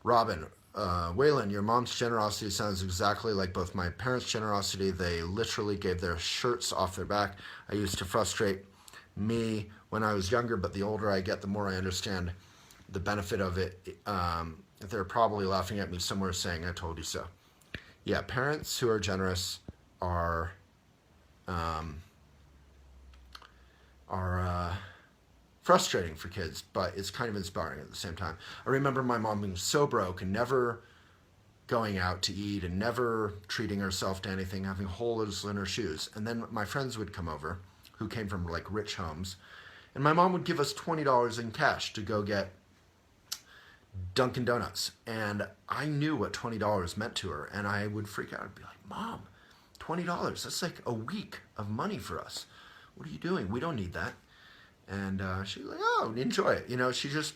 Robin, Waylon, your mom's generosity sounds exactly like both my parents' generosity. They literally gave their shirts off their back. I used to frustrate me when I was younger, but the older I get, the more I understand the benefit of it. They're probably laughing at me somewhere saying, I told you so. Yeah, parents who are generous are frustrating for kids, but it's kind of inspiring at the same time. I remember my mom being so broke and never going out to eat and never treating herself to anything, having holes in her shoes. And then my friends would come over who came from like rich homes, and my mom would give us $20 in cash to go get Dunkin' Donuts. And I knew what $20 meant to her, and I would freak out and be like, Mom, $20, that's like a week of money for us. What are you doing? We don't need that. And she's like, oh, enjoy it. You know, she just,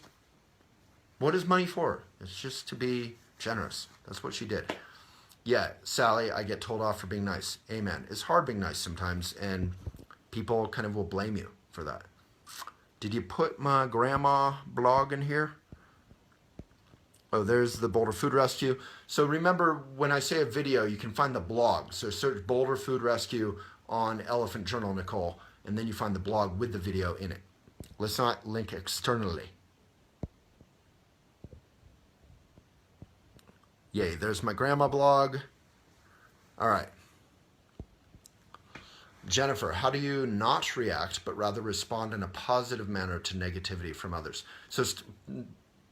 what is money for? It's just to be generous. That's what she did. Yeah, Sally, I get told off for being nice. Amen. It's hard being nice sometimes, and people kind of will blame you for that. Did you put my grandma blog in here? Oh, there's the Boulder Food Rescue. So remember, when I say a video, you can find the blog. So search Boulder Food Rescue on Elephant Journal, Nicole, and then you find the blog with the video in it. Let's not link externally. Yay, there's my grandma blog. All right. Jennifer, how do you not react, but rather respond in a positive manner to negativity from others? So,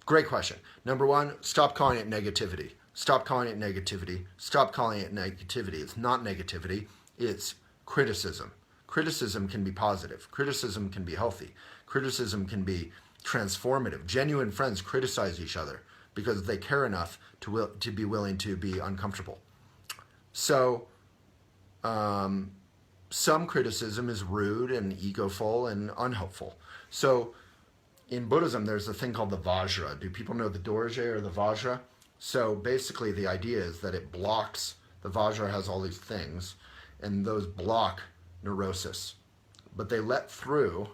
great question. Number one, stop calling it negativity. Stop calling it negativity. Stop calling it negativity. It's not negativity. It's criticism. Criticism can be positive. Criticism can be healthy. Criticism can be transformative. Genuine friends criticize each other because they care enough to be willing to be uncomfortable. So, some criticism is rude and egoful and unhelpful. So, in Buddhism, there's a thing called the Vajra. Do people know the Dorje or the Vajra? So basically the idea is that it blocks, the Vajra has all these things, and those block neurosis. But they let through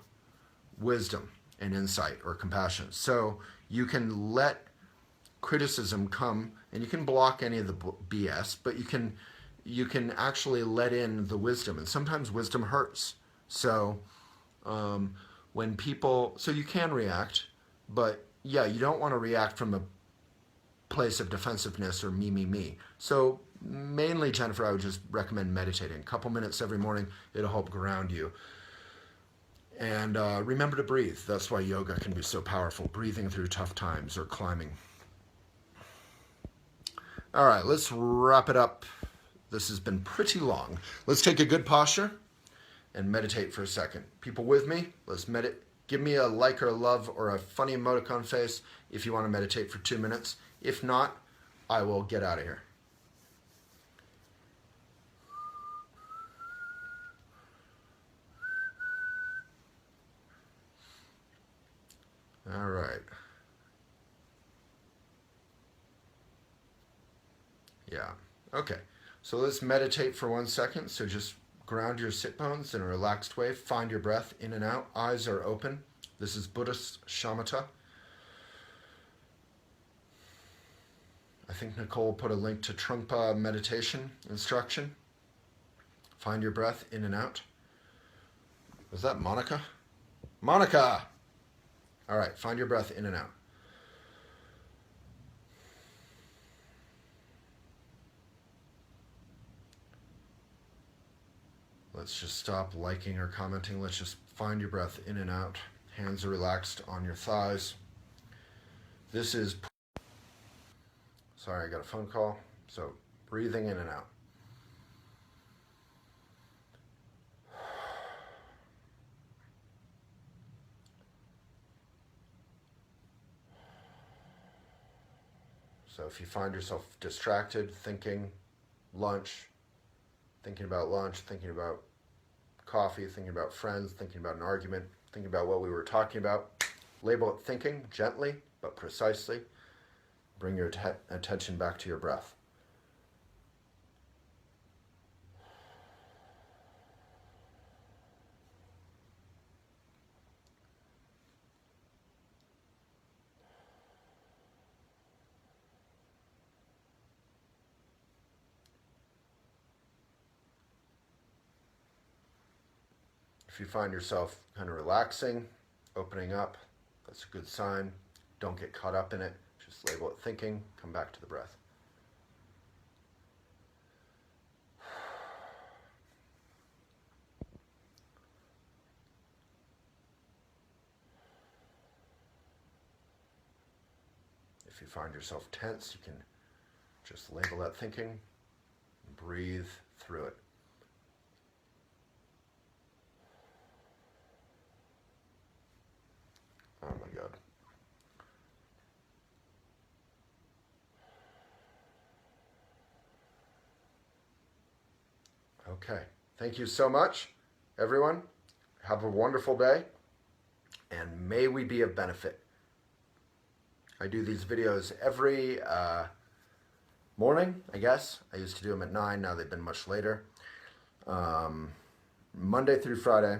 wisdom. and insight or compassion. So you can let criticism come, and you can block any of the BS, but you can actually let in the wisdom, and sometimes wisdom hurts. So when people, so you can react, but yeah, you don't want to react from a place of defensiveness or me. So mainly, Jennifer, I would just recommend meditating. A couple minutes every morning, it'll help ground you. And remember to breathe. That's why yoga can be so powerful, breathing through tough times or climbing. All right, let's wrap it up. This has been pretty long. Let's take a good posture and meditate for a second. People with me, let's meditate. Give me a like or a love or a funny emoticon face if you want to meditate for 2 minutes. If not, I will get out of here. All right. Yeah. Okay. So let's meditate for 1 second. So just ground your sit bones in a relaxed way. Find your breath in and out. Eyes are open. This is Buddhist shamatha. I think Nicole put a link to Trungpa meditation instruction. Find your breath in and out. Was that Monica? Monica! All right, find your breath in and out. Let's just stop liking or commenting. Let's just find your breath in and out. Hands are relaxed on your thighs. This is... Sorry, I got a phone call. So breathing in and out. So if you find yourself distracted, thinking lunch, thinking about coffee, thinking about friends, thinking about an argument, thinking about what we were talking about, label it thinking gently but precisely. Bring your attention back to your breath. If you find yourself kind of relaxing, opening up, that's a good sign. Don't get caught up in it. Just label it thinking, come back to the breath. If you find yourself tense, you can just label that thinking and breathe through it. Oh my God. Okay. Thank you so much, everyone. Have a wonderful day, and may we be of benefit. I do these videos every morning, I guess. I used to do them at 9. Now they've been much later. Monday through Friday.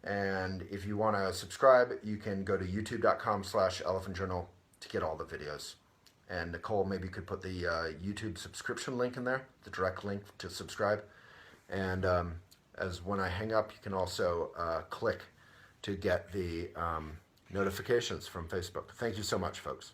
And if you want to subscribe, you can go to youtube.com/elephantjournal to get all the videos. And Nicole, maybe you could put the YouTube subscription link in there, the direct link to subscribe. And as when I hang up, you can also click to get the notifications from Facebook. Thank you so much, folks.